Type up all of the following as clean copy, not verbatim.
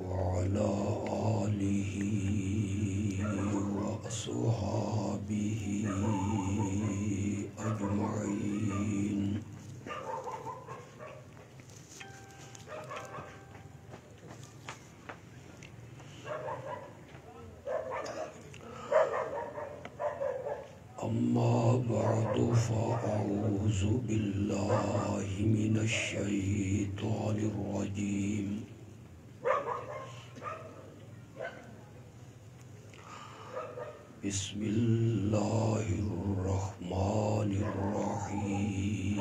وعلى آله وأصحابه أجمعين. أما بعد فأعوذ بالله من الشيطان الرجيم. بسم الله الرحمن الرحيم.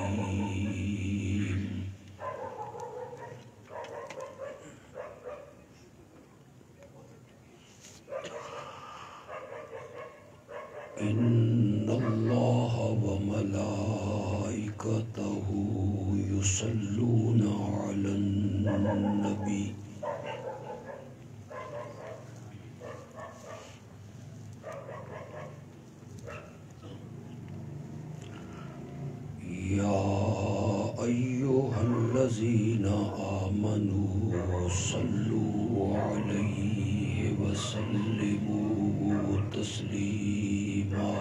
إن الله وملائكته يصلون على النبي يا أيها الذين آمنوا صلوا عليه وسلموا تسليما.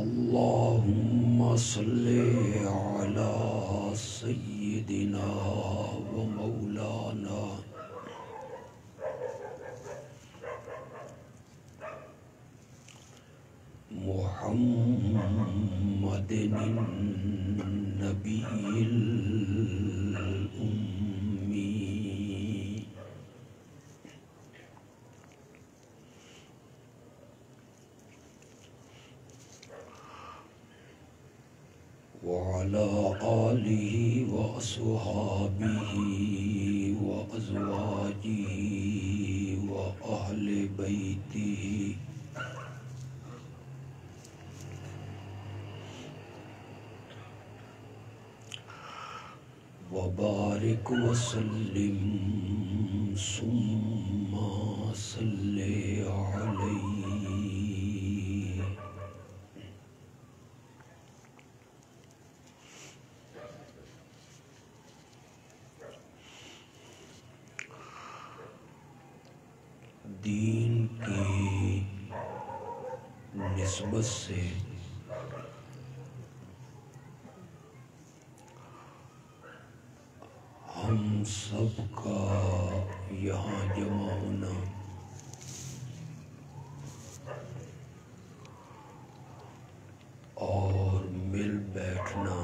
اللهم صل على سيدنا ومولانا محمد النبي الأمي وعلى آله وأصحابه وأزواجه وأهل بيته وبارك وسلم ثم صل عليه. دین کی نسبت سے ہم سب کا یہاں جمع ہونا اور مل بیٹھنا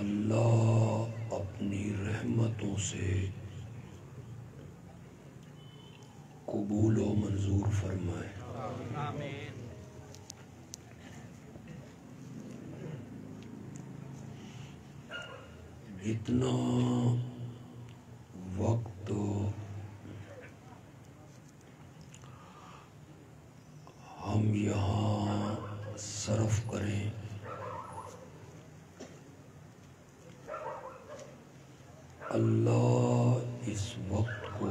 اللہ اپنی رحمتوں سے قبول و منظور فرمائے. آمین. اتنا وقت ہم یہاں صرف کریں اللہ اس وقت کو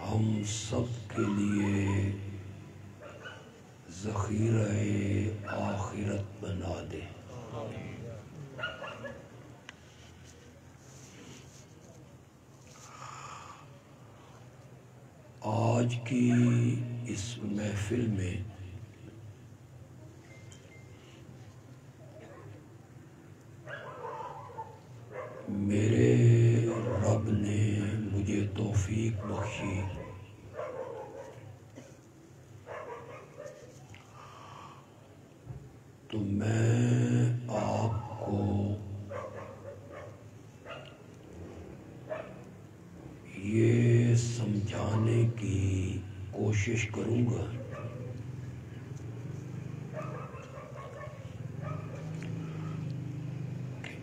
ہم سب کے لیے ذخیرہ آخرت بنا دے. آج کی اس محفل میں میرے رب نے مجھے توفیق بخشی تو میں آپ کو یہ سمجھانے کی کوشش کروں گا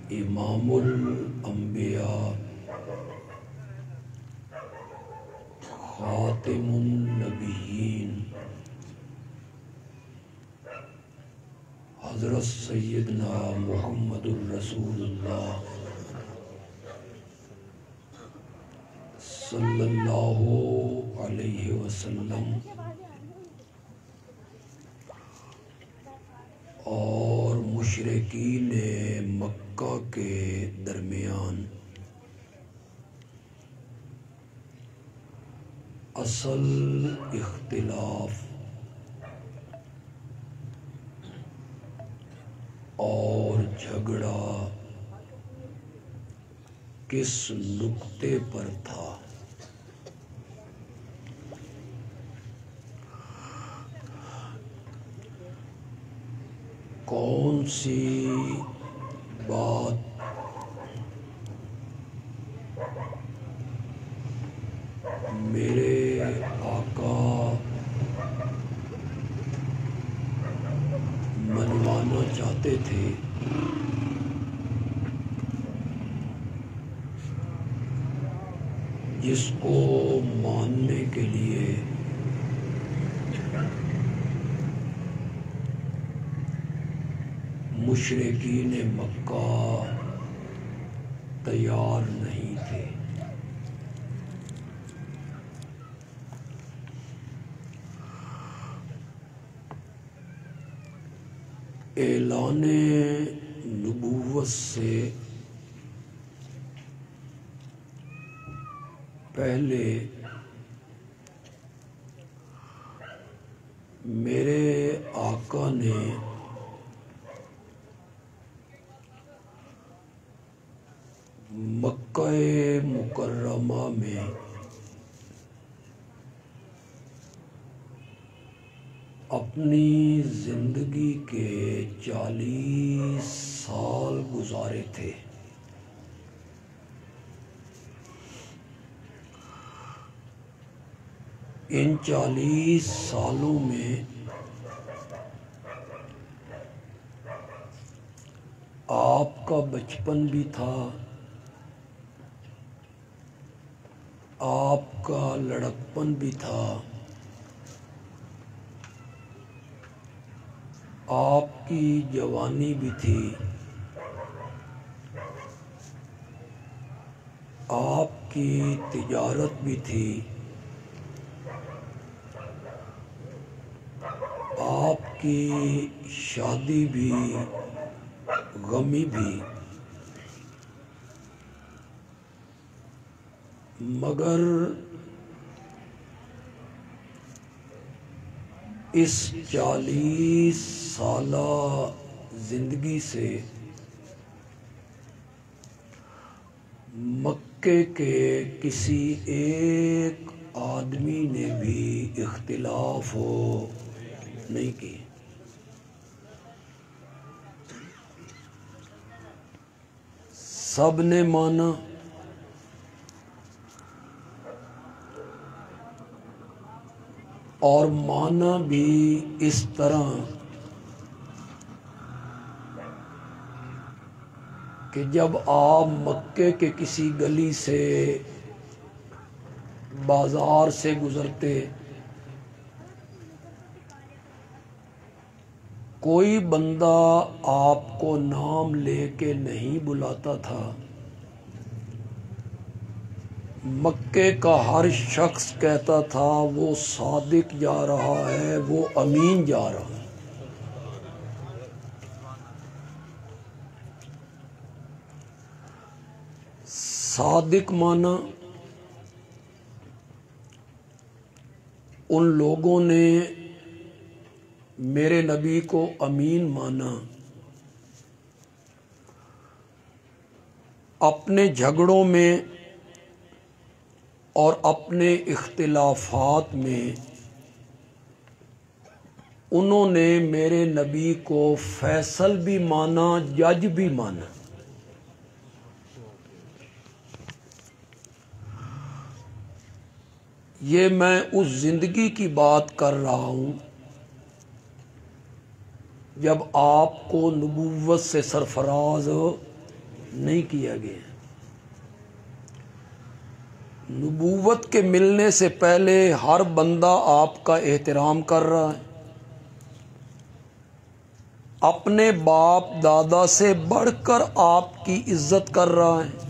کہ امام الانبیاء خاتم النبیین حضرت سیدنا محمد الرسول اللہ صلی اللہ علیہ وسلم اور مشرکین مکہ کے درمیان اصل اختلاف اور جھگڑا کس نقطے پر تھا؟ کون سی بات میرے آقا منوانا چاہتے تھے جس کو ماننے کے لیے مشرکین مکہ تیار نہیں تھے؟ اعلان نبوت سے پہلے میرے آقا نے مکہ مکرمہ میں اپنی زندگی کے 40 سال گزارے تھے۔ ان 40 سالوں میں آپ کا بچپن بھی تھا، آپ کا لڑکپن بھی تھا، آپ کی جوانی بھی تھی، آپ کی تجارت بھی تھی، آپ کی شادی بھی، غمی بھی، مگر اس 40 سالہ زندگی سے مکے کے کسی ایک آدمی نے بھی اختلاف نہیں کی۔ سب نے مانا اور مانا بھی اس طرح کہ جب آپ مکے کے کسی گلی سے، بازار سے گزرتے، کوئی بندہ آپ کو نام لے کے نہیں بلاتا تھا، مکے کا ہر شخص کہتا تھا وہ صادق جا رہا ہے، وہ امین جا رہا ہے۔ صادق مانا ان لوگوں نے میرے نبی کو امین مانا، اپنے جھگڑوں میں اور اپنے اختلافات میں انہوں نے میرے نبی کو فیصل بھی مانا، جج بھی مانا۔ یہ میں اس زندگی کی بات کر رہا ہوں جب آپ کو نبوت سے سرفراز نہیں کیا گیا۔ نبوت کے ملنے سے پہلے ہر بندہ آپ کا احترام کر رہا ہے، اپنے باپ دادا سے بڑھ کر آپ کی عزت کر رہا ہے،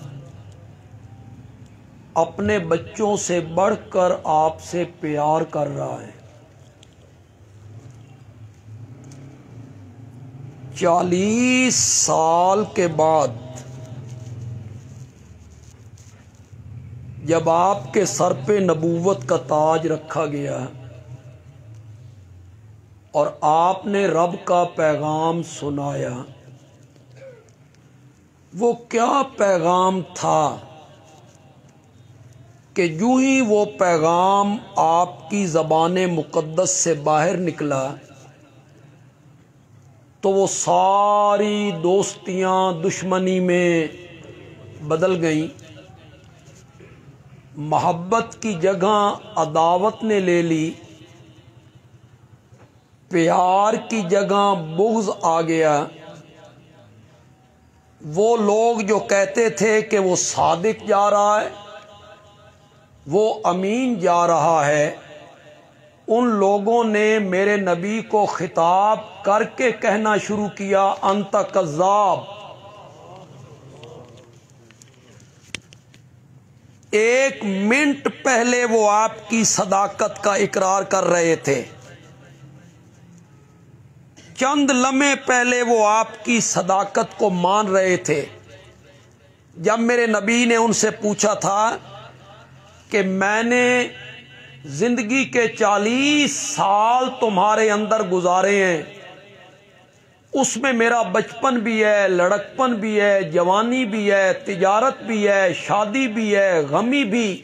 اپنے بچوں سے بڑھ کر آپ سے پیار کر رہا ہے۔ 40 سال کے بعد جب آپ کے سر پہ نبوت کا تاج رکھا گیا اور آپ نے رب کا پیغام سنایا، وہ کیا پیغام تھا کہ جو ہی وہ پیغام آپ کی زبان مقدس سے باہر نکلا تو وہ ساری دوستیاں دشمنی میں بدل گئیں، محبت کی جگہ عداوت نے لے لی، پیار کی جگہ بغض آ گیا۔ وہ لوگ جو کہتے تھے کہ وہ صادق جا رہا ہے، وہ امین جا رہا ہے، ان لوگوں نے میرے نبی کو خطاب کر کے کہنا شروع کیا انت کذاب۔ ایک منٹ پہلے وہ آپ کی صداقت کا اقرار کر رہے تھے، چند لمحے پہلے وہ آپ کی صداقت کو مان رہے تھے۔ جب میرے نبی نے ان سے پوچھا تھا کہ میں نے زندگی کے 40 سال تمہارے اندر گزارے ہیں، اس میں میرا بچپن بھی ہے، لڑکپن بھی ہے، جوانی بھی ہے، تجارت بھی ہے، شادی بھی ہے، غمی بھی،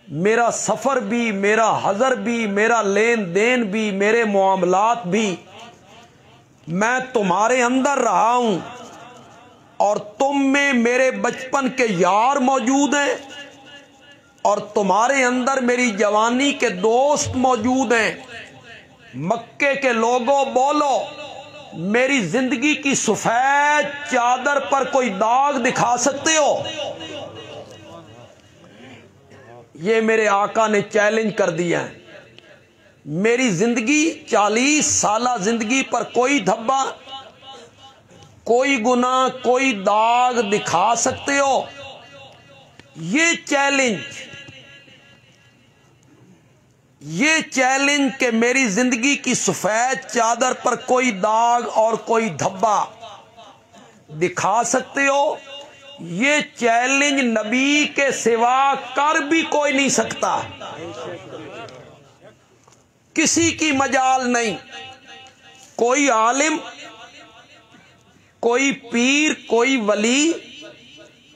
میرا سفر بھی، میرا حضر بھی، میرا لین دین بھی، میرے معاملات بھی، میں تمہارے اندر رہا ہوں اور تم میں میرے بچپن کے یار موجود ہیں اور تمہارے اندر میری جوانی کے دوست موجود ہیں۔ مکے کے لوگوں بولو، میری زندگی کی سفید چادر پر کوئی داغ دکھا سکتے ہو؟ یہ میرے آقا نے چیلنج کر دیا ہے۔ میری زندگی 40 سالہ زندگی پر کوئی دھبا، کوئی گناہ، کوئی داغ دکھا سکتے ہو؟ یہ چیلنج کہ میری زندگی کی سفید چادر پر کوئی داغ اور کوئی دھبا دکھا سکتے ہو، یہ چیلنج نبی کے سوا کر بھی کوئی نہیں سکتا، کسی کی مجال نہیں۔ کوئی عالم، کوئی پیر، کوئی ولی،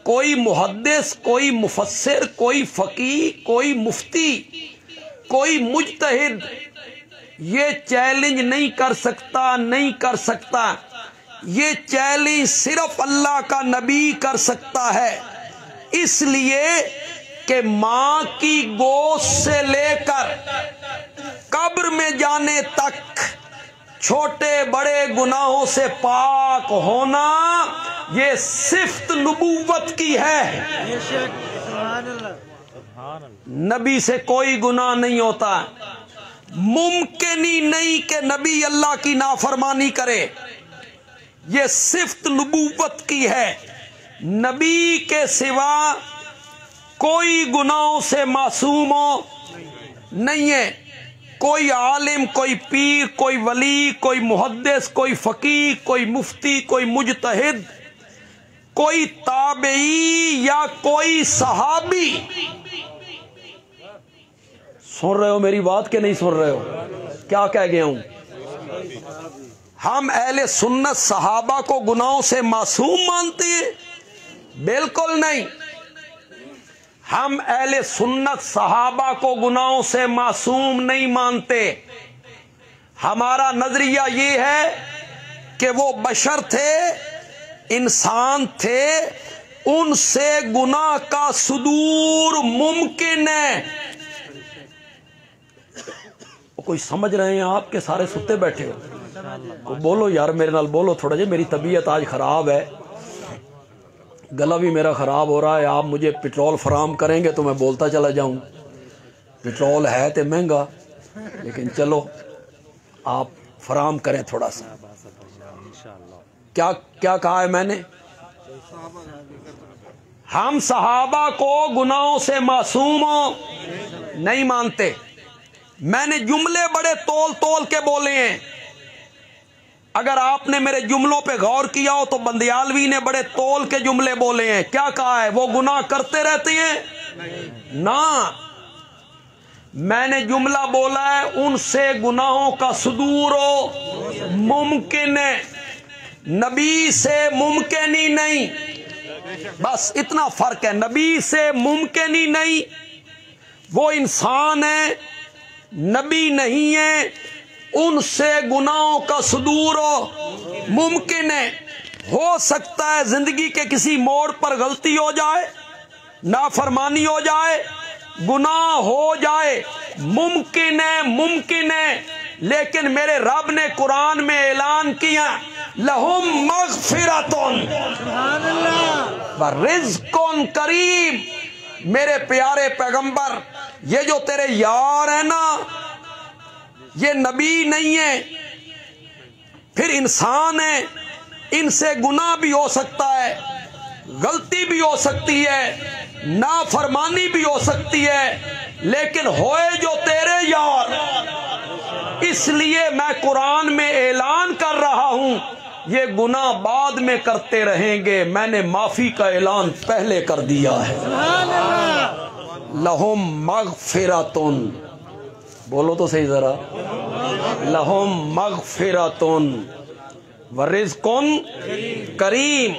کوئی محدث، کوئی مفسر، کوئی فقیہ، کوئی مفتی، کوئی مجتہد یہ چیلنج نہیں کر سکتا۔ یہ چیلنج صرف اللہ کا نبی کر سکتا ہے، اس لیے کہ ماں کی گوشت سے لے کر قبر میں جانے تک چھوٹے بڑے گناہوں سے پاک ہونا یہ صفت نبوت کی ہے۔ نبی سے کوئی گناہ نہیں ہوتا، ممکن ہی نہیں کہ نبی اللہ کی نافرمانی کرے، یہ صفت نبوت کی ہے۔ نبی کے سوا کوئی گناہوں سے معصوم نہیں ہے۔ کوئی عالم، کوئی پیر، کوئی ولی، کوئی محدث، کوئی فقیہ، کوئی مفتی، کوئی مجتہد، کوئی تابعی یا کوئی صحابی، سن رہے ہو میری بات کہ نہیں سن رہے ہو؟ کیا کہہ گیا ہوں؟ ہم اہل سنت صحابہ کو گناہوں سے معصوم مانتے ہیں؟ بالکل نہیں۔ ہم اہل سنت صحابہ کو گناہوں سے معصوم نہیں مانتے۔ ہمارا نظریہ یہ ہے کہ وہ بشر تھے، انسان تھے، ان سے گناہ کا صدور ممکن ہے۔ کوئی سمجھ رہے ہیں آپ کے سارے ستے بیٹھے ہو؟ بولو یار میرے نال بولو تھوڑا جی، میری طبیعت آج خراب ہے، گلا بھی میرا خراب ہو رہا ہے۔ آپ مجھے پٹرول فراہم کریں گے تو میں بولتا چلا جاؤں، پٹرول ہے تو مہنگا لیکن چلو آپ فراہم کریں تھوڑا سا۔ کیا کہا ہے میں نے؟ ہم صحابہ کو گناہوں سے معصوم نہیں مانتے. میں نے جملے بڑے تول تول کے بولے ہیں. اگر آپ نے میرے جملوں پہ غور کیا ہو تو بندیالوی نے بڑے تول کے جملے بولے ہیں. کیا کہا ہے؟ وہ گناہ کرتے رہتے ہیں نا. میں نے جملہ بولا ہے ان سے گناہوں کا صدور ممکن ہے، نبی سے ممکن ہی نہیں. بس اتنا فرق ہے. نبی سے ممکن ہی نہیں. وہ انسان ہے، نبی نہیں ہے. ان سے گناہوں کا صدور ممکن ہے. ہو سکتا ہے زندگی کے کسی موڑ پر غلطی ہو جائے، نافرمانی ہو جائے، گناہ ہو جائے، ممکن ہے، ممکن ہے. لیکن میرے رب نے قرآن میں اعلان کیا لہم مغفرۃ ورزق کریم. میرے پیارے پیغمبر، یہ جو تیرے یار ہیں نا، یہ نبی نہیں ہے، پھر انسان ہے. ان سے گناہ بھی ہو سکتا ہے، غلطی بھی ہو سکتی ہے، نافرمانی بھی ہو سکتی ہے، لیکن ہوئے جو تیرے یار. اس لیے میں قرآن میں اعلان کر رہا ہوں یہ گناہ بعد میں کرتے رہیں گے، میں نے معافی کا اعلان پہلے کر دیا ہے. لہم مغفرۃ، بولو تو صحیح ذرا، لہم مغفرۃ ورزق کریم.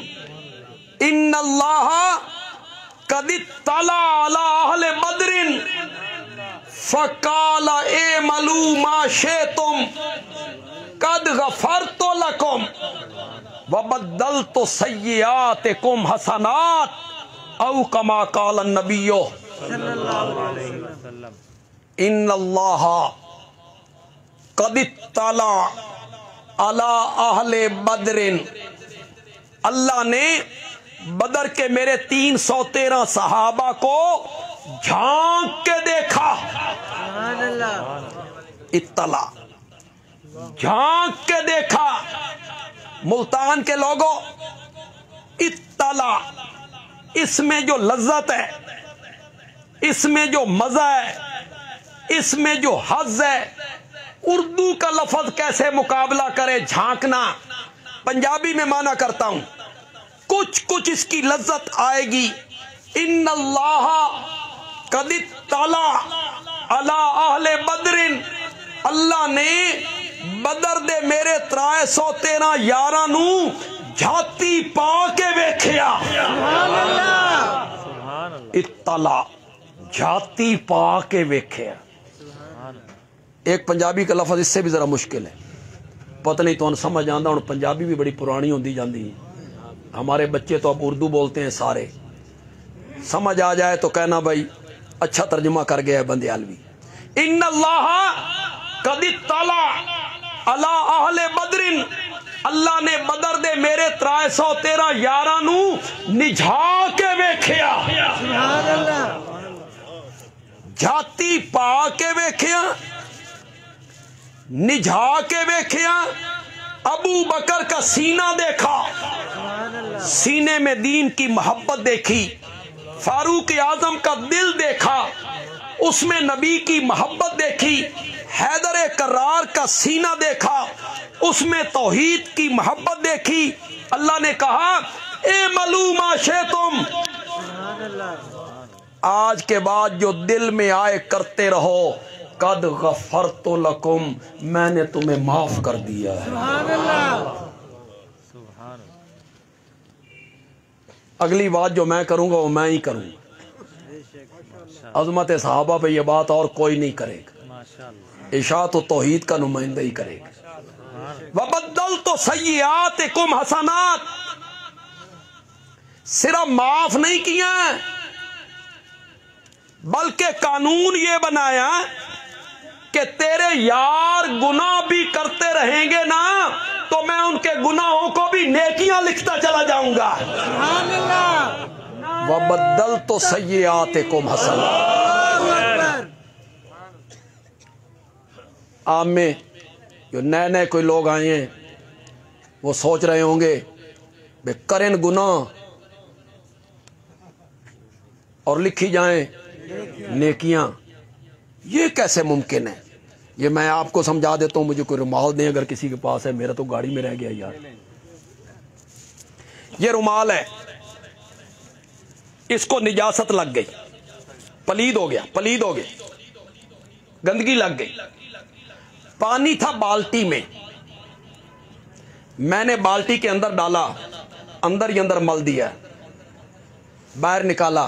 ان اللہ قد اطلع علی اہل بدر فقال اعملوا ما شئتم قد غفرت لکم وبدلت سیئاتکم حسنات او کما قال النبی صلی اللہ علیہ وسلم. ان اللہ قد اطلع علی اہل بدر، اللہ نے بدر کے میرے 313 صحابہ کو جھانک کے دیکھا. اطلاع، جھانک کے دیکھا. ملتان کے لوگوں، اطلاع، اس میں جو لذت ہے، اس میں جو مزہ ہے، اس میں جو حظ ہے، اردو کا لفظ کیسے مقابلہ کرے جھانکنا. پنجابی میں معنی کرتا ہوں، کچھ اس کی لذت آئے گی. ان اللہ قد اطلع علی اہل بدر، اللہ نے بدر دے میرے 313 یاراں نو جھاتی پا کے ویکھیا. اطلع، جھاتی پا کے ویکھیا. ایک پنجابی کا لفظ اس سے بھی ذرا مشکل ہے، پتہ نہیں تو سمجھ آندا. ہوں پنجابی بھی بڑی پرانی ہوندی جاندی ہے، ہمارے بچے تو اب اردو بولتے ہیں سارے. سمجھ آ جائے تو کہنا بھائی اچھا ترجمہ کر گیا ہے بندیالوی. ان اللہ قد اطلع علی اہل بدر، اللہ نے بدر دے میرے 313 یاراں نو نجھا کے ویکھیا. جھاتی پا کے ویکھیا، نجھا کے ویکھیا. ابو بکر کا سینہ دیکھا، سینے میں دین کی محبت دیکھی. فاروق اعظم کا دل دیکھا، اس میں نبی کی محبت دیکھی. حیدر کرار کا سینہ دیکھا، اس میں توحید کی محبت دیکھی. اللہ نے کہا اعملوا ما شئتم، آج کے بعد جو دل میں آئے کرتے رہو. قد غفرت لکم، میں نے تمہیں معاف کر دیا ہے. اگلی بات جو میں کروں گا وہ میں ہی کروں گا. عظمت صحابہ پہ یہ بات اور کوئی نہیں کرے گا. اشاعت و توحید کا نمائندہ ہی کرے گا. وبدلت سیئاتکم حسنات، صرف معاف نہیں کیا بلکہ قانون یہ بنایا کہ تیرے یار گناہ بھی کرتے رہیں گے نا تو میں ان کے گناہوں کو بھی نیکیاں لکھتا چلا جاؤں گا. وبدلت سیئاتکم حسنات. آپ میں جو نئے کوئی لوگ آئے ہیں وہ سوچ رہے ہوں گے بے کرن گناہ اور لکھی جائیں نیکیاں، یہ کیسے ممکن ہے؟ یہ میں آپ کو سمجھا دیتا ہوں، مجھے کوئی رومال دیں اگر کسی کے پاس ہے، میرا تو گاڑی میں رہ گیا یار۔ یہ رومال ہے، اس کو نجاست لگ گئی، پلید ہو گیا، گندگی لگ گئی۔ پانی تھا بالٹی میں، میں نے بالٹی کے اندر ڈالا، اندر ہی اندر مل دیا، باہر نکالا،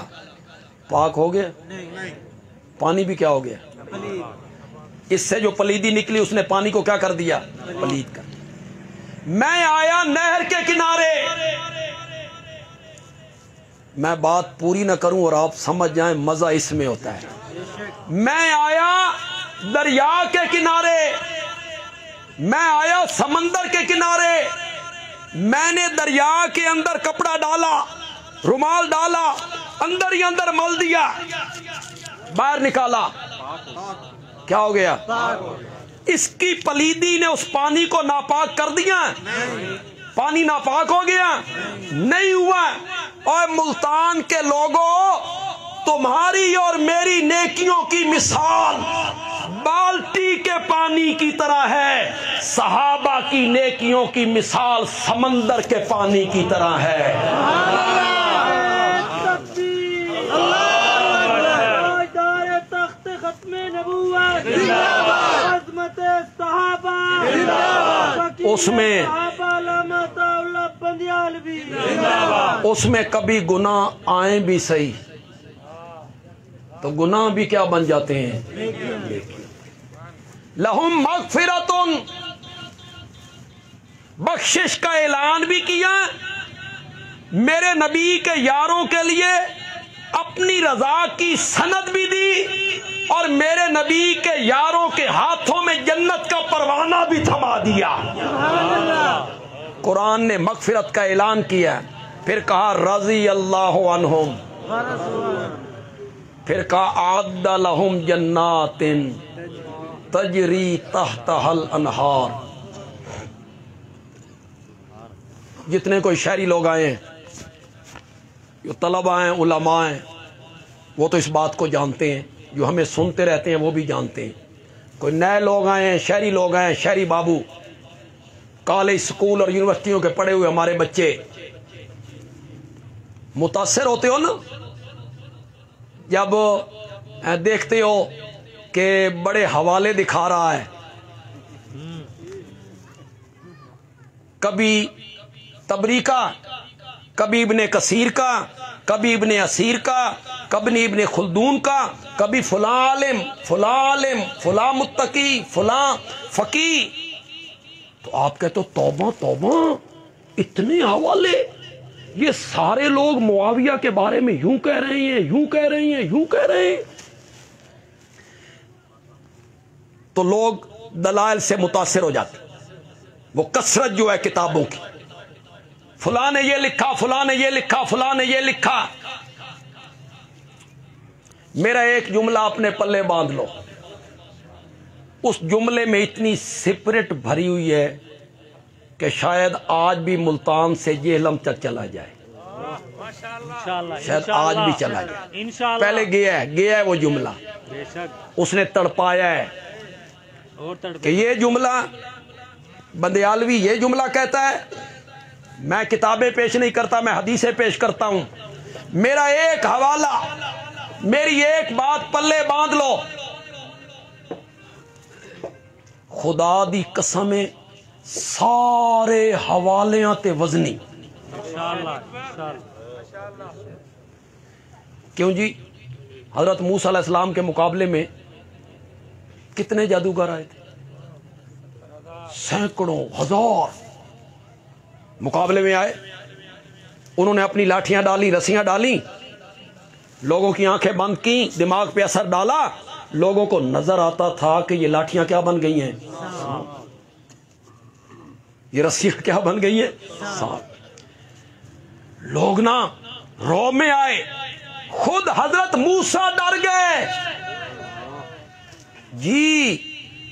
پاک ہو گیا؟ پانی بھی کیا ہو گیا؟ اس سے جو پلیدی نکلی اس نے پانی کو کیا کر دیا؟ پلید کر دیا۔ میں آیا نہر کے کنارے، میں بات پوری نہ کروں اور آپ سمجھ جائیں مزہ اس میں ہوتا ہے۔ میں آیا دریا کے کنارے، میں آیا سمندر کے کنارے، میں نے دریا کے اندر کپڑا ڈالا، رومال ڈالا، اندر ہی اندر مل دیا، باہر نکالا، کیا ہو گیا؟ اس کی پلیدی نے اس پانی کو ناپاک کر دیا؟ پانی ناپاک ہو گیا؟ نہیں ہوا۔ اور ملتان کے لوگوں، تمہاری اور میری نیکیوں کی مثال بالٹی کے پانی کی طرح ہے، صحابہ کی نیکیوں کی مثال سمندر کے پانی کی طرح ہے۔ اس میں کبھی گناہ آئیں بھی صحیح تو گناہ بھی کیا بن جاتے ہیں؟ لہم مغفرۃ، بخشش کا اعلان بھی کیا، میرے نبی کے یاروں کے لیے اپنی رضا کی سند بھی دی، اور میرے نبی کے یاروں کے ہاتھوں میں جنت کا پروانہ بھی تھما دیا۔ قرآن نے مغفرت کا اعلان کیا، پھر کہا رضی اللہ عنہم، پھر کہا اعد لہم جنات تجری تحتہا الانہار۔ جتنے کوئی شہری لوگ آئے ہیں، جو طلباء ہیں، علماء ہیں، وہ تو اس بات کو جانتے ہیں، جو ہمیں سنتے رہتے ہیں وہ بھی جانتے ہیں۔ کوئی نئے لوگ آئے ہیں، شہری لوگ آئے ہیں، شہری بابو، کالج سکول اور یونیورسٹیوں کے پڑھے ہوئے ہمارے بچے، متاثر ہوتے ہو نا جب دیکھتے ہو کہ بڑے حوالے دکھا رہا ہے، کبھی تبری کا، کبھی ابن کثیر کا، کبھی ابن اسیر کا، کبھی ابن خلدون کا، کبھی فلاں عالم، فلاں عالم، فلاں متقی، فلاں فقی، تو آپ کہتے ہو توبہ توبہ، اتنے حوالے، یہ سارے لوگ معاویہ کے بارے میں یوں کہہ رہے ہیں، یوں کہہ رہے ہیں، یوں کہہ رہے ہیں۔ تو لوگ دلائل سے متاثر ہو جاتے، وہ کثرت جو ہے کتابوں کی، فلاں نے یہ لکھا، فلاں نے یہ لکھا، فلاں نے یہ لکھا۔ میرا ایک جملہ اپنے پلے باندھ لو، اس جملے میں اتنی سپرٹ بھری ہوئی ہے کہ شاید آج بھی ملتان سے جہلم تک چلا جائے، شاید آج بھی چلا جائے۔ پہلے گیا ہے وہ جملہ، اس نے تڑپایا ہے کہ یہ جملہ بندیالوی یہ جملہ کہتا ہے، میں کتابیں پیش نہیں کرتا، میں حدیثیں پیش کرتا ہوں، میرا ایک حوالہ، میری ایک بات پلے باندھ لو، خدا دی قسمیں سارے حوالیاں تے وزنی۔ کیوں جی؟ حضرت موسیٰ علیہ السلام کے مقابلے میں کتنے جادوگر آئے تھے؟ سینکڑوں، ہزار مقابلے میں آئے، انہوں نے اپنی لاٹھیاں ڈالی، رسیاں ڈالی، لوگوں کی آنکھیں بند کی، دماغ پہ اثر ڈالا، لوگوں کو نظر آتا تھا کہ یہ لاٹھیاں کیا بن گئی ہیں؟ یہ رسیاں کیا بن گئی ہیں؟ لوگ نا رو میں آئے، خود حضرت موسیٰ ڈر گئے، جی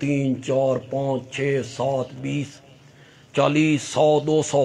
3 4 5 6 7 20 40 100 200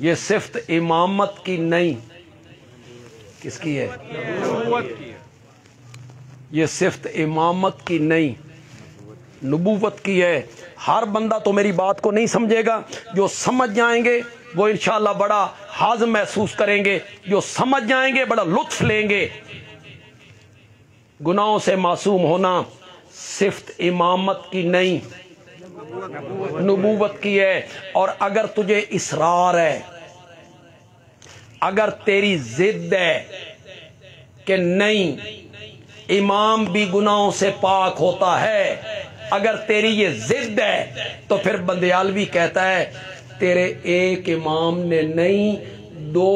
یہ صفت امامت کی نہیں، کس کی ہے؟ یہ صفت امامت کی نہیں، نبوت کی ہے۔ ہر بندہ تو میری بات کو نہیں سمجھے گا، جو سمجھ جائیں گے وہ انشاءاللہ بڑا ہاضم محسوس کریں گے، جو سمجھ جائیں گے بڑا لطف لیں گے۔ گناہوں سے معصوم ہونا صفت امامت کی نہیں، نبوت کی ہے۔ اور اگر تجھے اصرار ہے، اگر تیری ضد ہے کہ نہیں امام بھی گناہوں سے پاک ہوتا ہے، اگر تیری یہ ضد ہے تو پھر بندیالوی کہتا ہے تیرے ایک امام نے نہیں، دو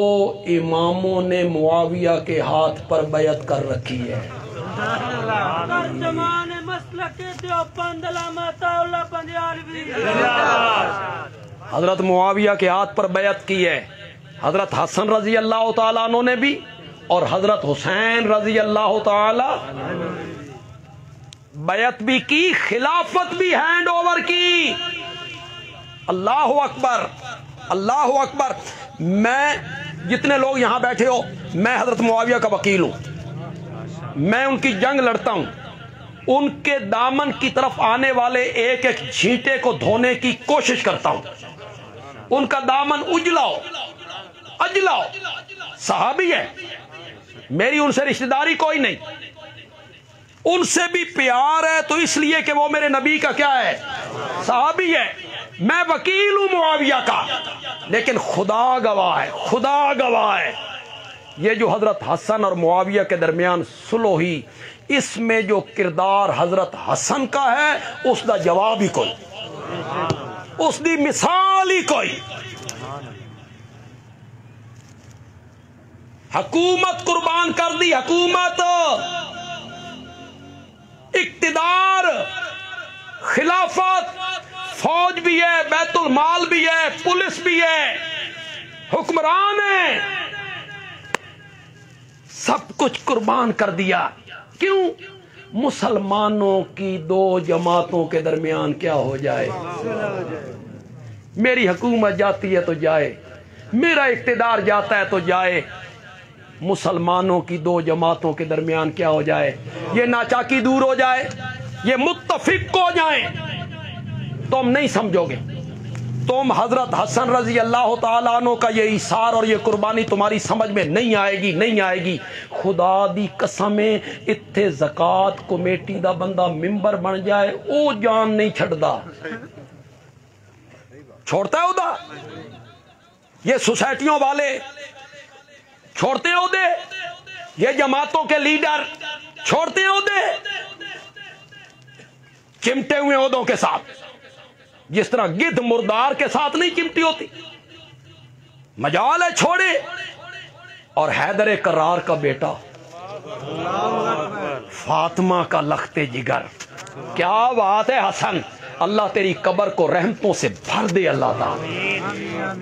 اماموں نے معاویہ کے ہاتھ پر بیعت کر رکھی ہے۔ حضرت معاویہ کے ہاتھ پر بیعت کی ہے، حضرت حسن رضی اللہ تعالیٰ عنہ نے بھی، اور حضرت حسین رضی اللہ تعالیٰ بیعت بھی کی، خلافت بھی ہینڈ اوور کی۔ اللہ اکبر، اللہ اکبر۔ میں جتنے لوگ یہاں بیٹھے ہو، میں حضرت معاویہ کا وکیل ہوں، میں ان کی جنگ لڑتا ہوں، ان کے دامن کی طرف آنے والے ایک ایک چھینٹے کو دھونے کی کوشش کرتا ہوں، ان کا دامن اجلاؤ اجلاؤ۔ صحابی ہے، میری ان سے رشتہ داری کوئی نہیں، ان سے بھی پیار ہے تو اس لیے کہ وہ میرے نبی کا کیا ہے؟ صحابی ہے۔ میں وکیل ہوں معاویہ کا، لیکن خدا گواہ ہے، خدا گواہ ہے، یہ جو حضرت حسن اور معاویہ کے درمیان صلح ہوئی، اس میں جو کردار حضرت حسن کا ہے اس دا جواب ہی کوئی، اس دی مثال ہی کوئی۔ حکومت قربان کر دی، حکومت، اقتدار، خلافت، فوج بھی ہے، بیت المال بھی ہے، پولیس بھی ہے، حکمران ہے، سب کچھ قربان کر دیا۔ کیوں؟ مسلمانوں کی دو جماعتوں کے درمیان کیا ہو جائے؟ میری حکومت جاتی ہے تو جائے، میرا اقتدار جاتا ہے تو جائے، مسلمانوں کی دو جماعتوں کے درمیان کیا ہو جائے؟ یہ ناچاکی دور ہو جائے، یہ متفق ہو جائیں۔ تم نہیں سمجھو گے، تم حضرت حسن رضی اللہ تعالیٰ عنہ کا یہ ایثار اور یہ قربانی تمہاری سمجھ میں نہیں آئے گی، نہیں آئے گی۔ خدا دی قسمیں اتھے زکات کمیٹی دا بندہ ممبر بن جائے، او جان نہیں چھڑدا، چھوڑتا ہے ادا۔ یہ سوسائٹیوں والے چھوڑتے ہیں عہدے، یہ جماعتوں کے لیڈر چھوڑتے ہیں عہدے، چمٹے ہوئے عہدوں کے ساتھ، جس طرح گدھ مردار کے ساتھ نہیں چمٹی ہوتی، مجال ہے چھوڑے۔ اور حیدر کرار کا بیٹا، فاطمہ کا لخت جگر، کیا بات ہے حسن، اللہ تیری قبر کو رحمتوں سے بھر دے، اللہ تعالی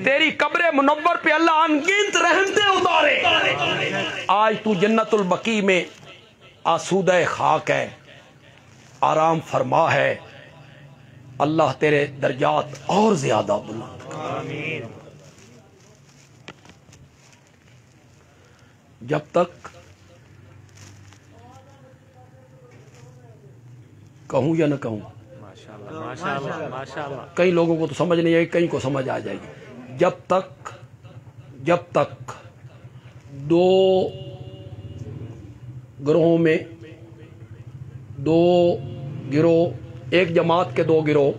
تیری قبر منور پہ اللہ انگنت رحمتیں اتارے۔ آج تو جنت البقیع میں آسودہ خاک ہے، آرام فرما ہے، اللہ تیرے درجات اور زیادہ بلند کرے۔ جب تک کہوں یا نہ کہوں، کئی لوگوں کو تو سمجھ نہیں آئے گی، کئی کو سمجھ آ جائے گی۔ جب تک دو گروہوں میں، دو گروہ، ایک جماعت کے دو گروہ،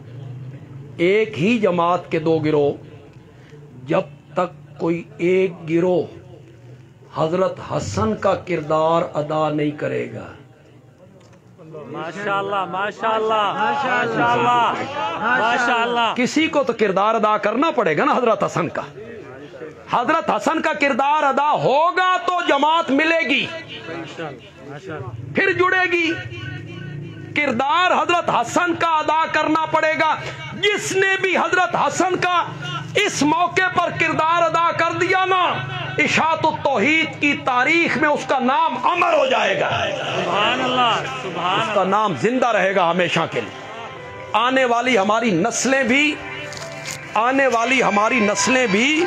ایک ہی جماعت کے دو گروہ، جب تک کوئی ایک گروہ حضرت حسن کا کردار ادا نہیں کرے گا، ماشاءاللہ ماشاءاللہ ماشاءاللہ ماشاءاللہ، کسی کو تو کردار ادا کرنا پڑے گا نا حضرت حسن کا۔ حضرت حسن کا کردار ادا ہوگا تو جماعت ملے گی، پھر جڑے گی۔ کردار حضرت حسن کا ادا کرنا پڑے گا، جس نے بھی حضرت حسن کا اس موقع پر کردار ادا کر دیا نا، اشاعت التوحید کی تاریخ میں اس کا نام امر ہو جائے گا، سبحان اللہ سبحان اس کا نام زندہ رہے گا ہمیشہ کے لیے۔ آنے والی ہماری نسلیں بھی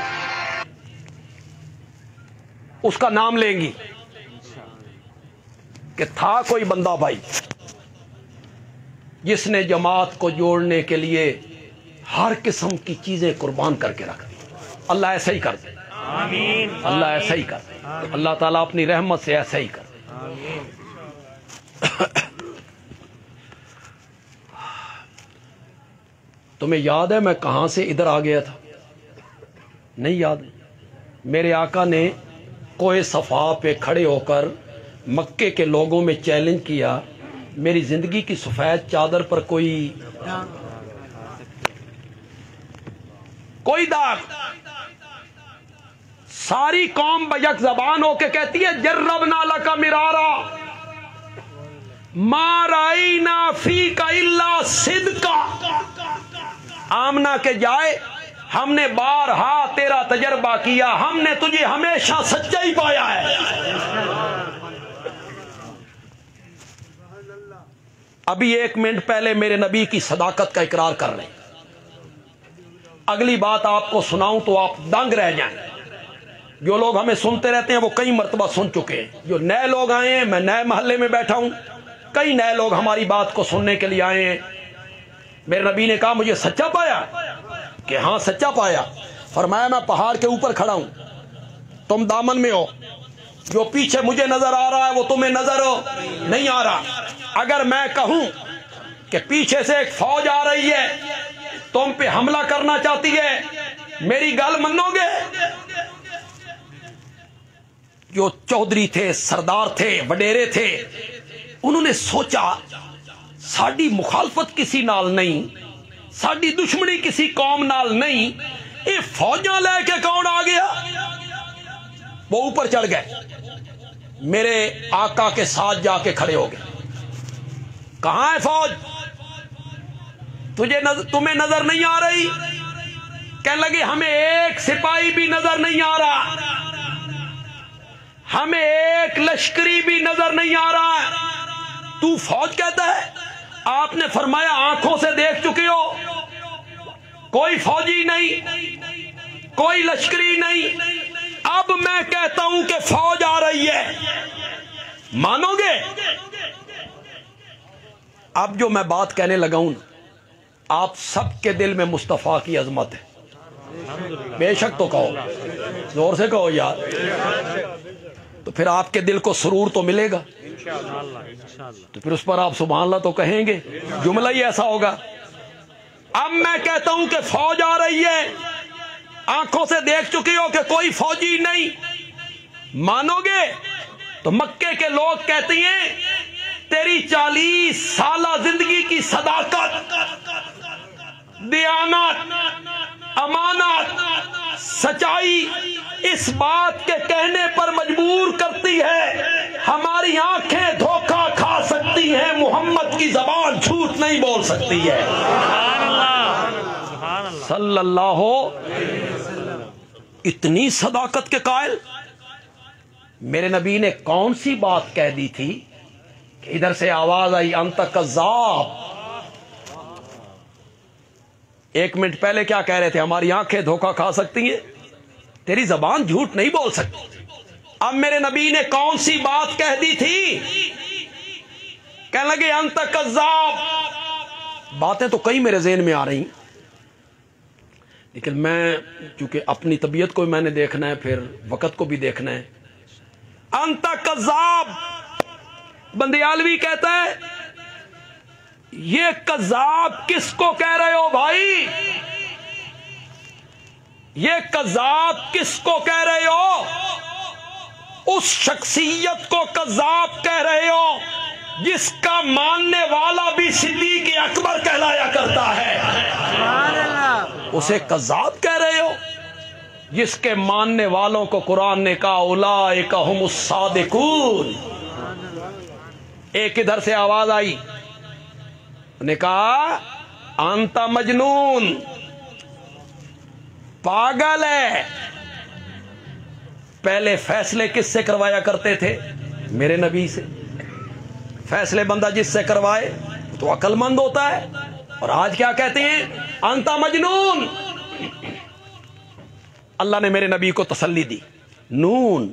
اس کا نام لیں گی کہ تھا کوئی بندہ بھائی جس نے جماعت کو جوڑنے کے لیے ہر قسم کی چیزیں قربان کر کے رکھ دی. اللہ ایسا ہی کر دے. آمین. اللہ ایسا ہی کر دے. اللہ تعالیٰ اپنی رحمت سے ایسا ہی کر دے. تمہیں یاد ہے میں کہاں سے ادھر آ گیا تھا؟ نہیں یاد؟ میرے آقا نے کوہ صفا پہ کھڑے ہو کر مکے کے لوگوں میں چیلنج کیا، میری زندگی کی سفید چادر پر کوئی داغ. ساری قوم بیک زبان ہو کے کہتی ہے جربنا لک مرارا ما رأینا فیک الا صدقا. آمنہ کے جائے ہم نے بارہا تیرا تجربہ کیا، ہم نے تجھے ہمیشہ سچا ہی پایا ہے. ابھی 1 منٹ پہلے میرے نبی کی صداقت کا اقرار کر رہے ہیں. اگلی بات آپ کو سناؤں تو آپ دنگ رہ جائیں. جو لوگ ہمیں سنتے رہتے ہیں وہ کئی مرتبہ سن چکے ہیں. جو نئے لوگ آئے ہیں، میں نئے محلے میں بیٹھا ہوں، کئی نئے لوگ ہماری بات کو سننے کے لیے آئے ہیں. میرے نبی نے کہا مجھے سچا پایا؟ کہ ہاں سچا پایا. فرمایا میں پہاڑ کے اوپر کھڑا ہوں، تم دامن میں ہو، جو پیچھے مجھے نظر آ رہا ہے وہ تمہیں نظر نہیں آ رہا. اگر میں کہوں کہ پیچھے سے ایک فوج آ رہی ہے، تم پہ حملہ کرنا چاہتی ہے، میری گل منو گے؟ جو چودھری تھے، سردار تھے، وڈیرے تھے، انہوں نے سوچا ساڈی مخالفت کسی نال نہیں، ساڈی دشمنی کسی قوم نال نہیں، یہ فوجاں لے کے کون آ گیا؟ وہ اوپر چڑھ گئے، میرے آقا کے ساتھ جا کے کھڑے ہو گئے. کہاں ہے فوج؟ تمہیں نظر نہیں آ رہی؟ کہنے لگے ہمیں ایک سپاہی بھی نظر نہیں آ رہا، ہمیں ایک لشکری بھی نظر نہیں آ رہا ہے، تو فوج کہتا ہے؟ آپ نے فرمایا آنکھوں سے دیکھ چکے ہو، کوئی فوجی نہیں، کوئی لشکری نہیں. اب میں کہتا ہوں کہ فوج آ رہی ہے، مانو گے؟ اب جو میں بات کہنے لگا ہوں، آپ سب کے دل میں مصطفیٰ کی عظمت ہے. بے شک تو کہو، زور سے کہو یار. تو پھر آپ کے دل کو سرور تو ملے گا، تو پھر اس پر آپ سبحان اللہ تو کہیں گے. جملہ ہی ایسا ہوگا. اب میں کہتا ہوں کہ فوج آ رہی ہے، آنکھوں سے دیکھ چکی ہو کہ کوئی فوجی نہیں، مانو گے؟ تو مکے کے لوگ کہتے ہیں تیری 40 سالہ زندگی کی صداقت، دیانت، امانت، سچائی اس بات کے کہنے پر مجبور کرتی ہے ہماری آنکھیں دھوکہ کھا سکتی ہیں، محمد کی زبان جھوٹ نہیں بول سکتی ہے. صلی اللہ ہو. اتنی صداقت کے قائل. میرے نبی نے کون سی بات کہہ دی تھی کہ ادھر سے آواز آئی انت کذاب. 1 منٹ پہلے کیا کہہ رہے تھے؟ ہماری آنکھیں دھوکہ کھا سکتی ہیں، تیری زبان جھوٹ نہیں بول سکتی. اب میرے نبی نے کون سی بات کہہ دی تھی؟ کہنے لگے انت کذاب. باتیں تو کئی میرے ذہن میں آ رہی، لیکن میں چونکہ اپنی طبیعت کو بھی میں نے دیکھنا ہے، پھر وقت کو بھی دیکھنا ہے. انت کذاب. بندیالوی کہتا ہے یہ کذاب کس کو کہہ رہے ہو بھائی؟ یہ کذاب کس کو کہہ رہے ہو؟ اس شخصیت کو کذاب کہہ رہے ہو جس کا ماننے والا بھی صدیق اکبر کہلایا کرتا ہے. اسے کذاب کہہ رہے ہو جس کے ماننے والوں کو قرآن نے کہا اولئک ھم الصادقون. ایک ادھر سے آواز آئی، نے کہا انت مجنون، پاگل ہے. پہلے فیصلے کس سے کروایا کرتے تھے؟ میرے نبی سے. فیصلے بندہ جس سے کروائے تو عقل مند ہوتا ہے. اور آج کیا کہتے ہیں؟ انت مجنون. اللہ نے میرے نبی کو تسلی دی. نون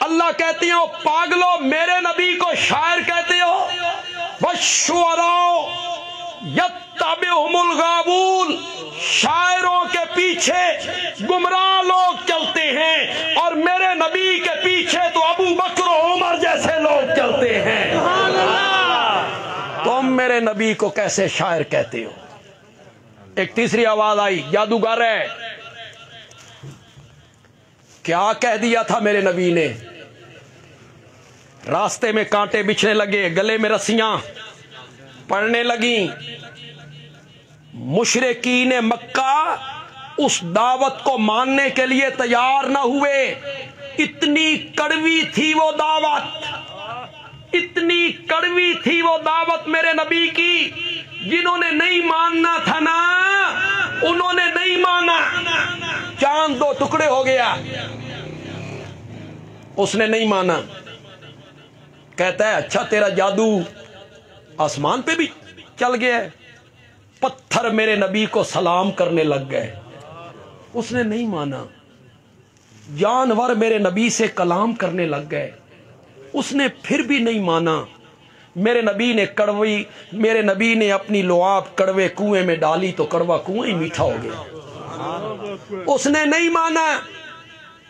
اللہ کہتے ہیں پاگلو میرے نبی کو شاعر کہتے ہو؟ وَالشُّعَرَاءُ يَتَّبِعُهُمُ الْغَاوُونَ، شاعروں کے پیچھے گمراہ لوگ چلتے ہیں اور میرے نبی کے پیچھے تو ابو بکر و عمر جیسے لوگ چلتے ہیں۔ تم میرے نبی کو کیسے شاعر کہتے ہو؟ ایک تیسری آواز آئی، جادوگر ہے۔ کیا کہہ دیا تھا میرے نبی نے؟ راستے میں کانٹے بچھنے لگے، گلے میں رسیاں پڑنے لگیں، مشرکین مکہ اس دعوت کو ماننے کے لیے تیار نہ ہوئے۔ اتنی کڑوی تھی وہ دعوت، اتنی کڑوی تھی وہ دعوت میرے نبی کی، جنہوں نے نہیں ماننا تھا نا انہوں نے نہیں مانا۔ چاند دو ٹکڑے ہو گیا، اس نے نہیں مانا۔ کہتا ہے اچھا تیرا جادو آسمان پہ بھی چل گیا ہے؟ پتھر میرے نبی کو سلام کرنے لگ گئے، اس نے نہیں مانا۔ جانور میرے نبی سے کلام کرنے لگ گئے، اس نے پھر بھی نہیں مانا۔ میرے نبی نے اپنی لعاب کڑوے کنویں میں ڈالی تو کڑوا کنواں ہی میٹھا ہو گیا، اس نے نہیں مانا۔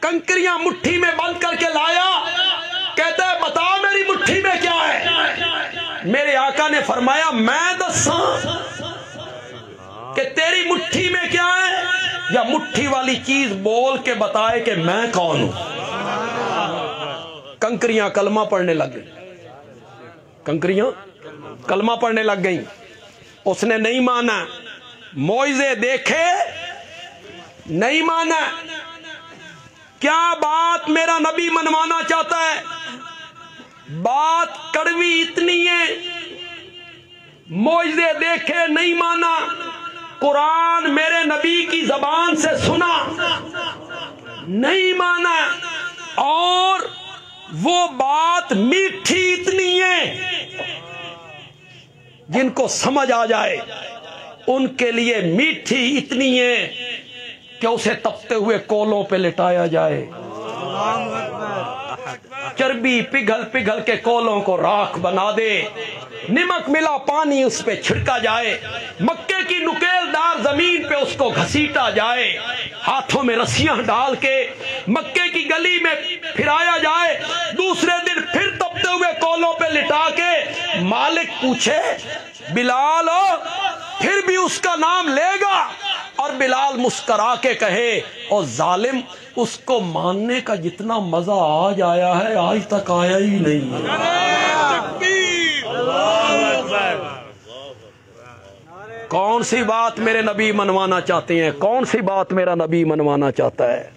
کنکریاں مٹھی میں بند کر کے لایا، کہتا ہے بتا میری مٹھی میں کیا ہے؟ میرے آقا نے فرمایا میں دساں کہ تیری مٹھی میں کیا ہے، یا مٹھی والی چیز بول کے بتائے کہ میں کون ہوں؟ کنکریاں کلمہ پڑھنے لگ گئی، کنکریاں کلمہ پڑھنے لگ گئیں، اس نے نہیں مانا۔ معجزے دیکھے، نہیں مانا۔ کیا بات میرا نبی منوانا چاہتا ہے؟ بات کڑوی اتنی ہے، معجزے دیکھے نہیں مانا، قرآن میرے نبی کی زبان سے سنا نہیں مانا، اور وہ بات میٹھی اتنی ہے جن کو سمجھ آ جائے ان کے لیے میٹھی اتنی ہے کہ اسے تپتے ہوئے کولوں پہ لٹایا جائے، چربی پگھل پگھل کے کولوں کو راکھ بنا دے، نمک ملا پانی اس پہ چھڑکا جائے، مکے کی نکیل دار زمین پہ اس کو گھسیٹا جائے، ہاتھوں میں رسیاں ڈال کے مکے کی گلی میں پھرایا جائے، دوسرے دن پھر تپتے ہوئے کولوں پہ لٹا کے مالک پوچھے بلال پھر بھی اس کا نام لے گا؟ اور بلال مسکرا کے کہے او ظالم، اس کو ماننے کا جتنا مزہ آج آیا ہے آج تک آیا ہی نہیں۔ کون سی بات میرے نبی منوانا چاہتے ہیں؟ کون سی بات میرا نبی منوانا چاہتا ہے؟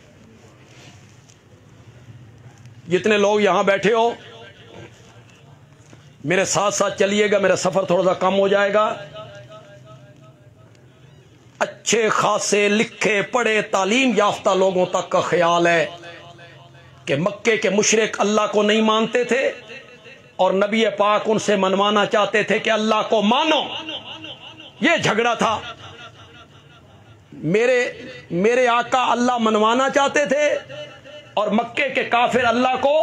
جتنے لوگ یہاں بیٹھے ہو میرے ساتھ ساتھ چلیے گا، میرا سفر تھوڑا سا کم ہو جائے گا۔ اچھے خاصے لکھے پڑھے تعلیم یافتہ لوگوں تک کا خیال ہے کہ مکے کے مشرک اللہ کو نہیں مانتے تھے اور نبی پاک ان سے منوانا چاہتے تھے کہ اللہ کو مانو۔ یہ جھگڑا تھا۔ میرے آقا اللہ منوانا چاہتے تھے اور مکے کے کافر اللہ کو،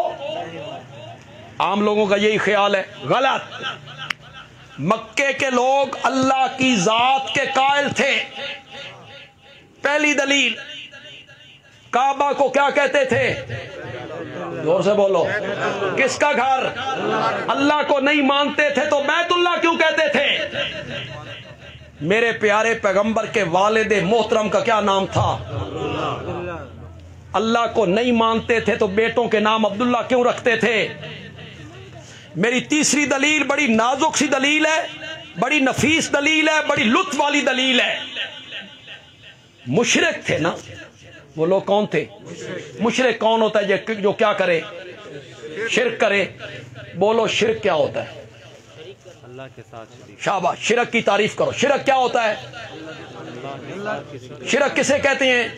عام لوگوں کا یہی خیال ہے، غلط۔ مکے کے لوگ اللہ کی ذات کے قائل تھے۔ پہلی دلیل، کعبہ کو کیا کہتے تھے؟ زور سے بولو، کس کا گھر؟ اللہ کو نہیں مانتے تھے تو بیت اللہ کیوں کہتے تھے؟ میرے پیارے پیغمبر کے والد محترم کا کیا نام تھا؟ اللہ کو نہیں مانتے تھے تو بیٹوں کے نام عبداللہ کیوں رکھتے تھے؟ میری تیسری دلیل بڑی نازک سی دلیل ہے، بڑی نفیس دلیل ہے، بڑی لطف والی دلیل ہے۔ مشرک تھے نا وہ لوگ، کون تھے؟ مشرک کون ہوتا ہے جو کیا کرے؟ شرک کرے۔ بولو شرک کیا ہوتا ہے؟ اللہ کے ساتھ شریک۔ شاباش، شرک کی تعریف کرو۔ شرک کیا ہوتا ہے؟ شرک کسے کہتے ہیں؟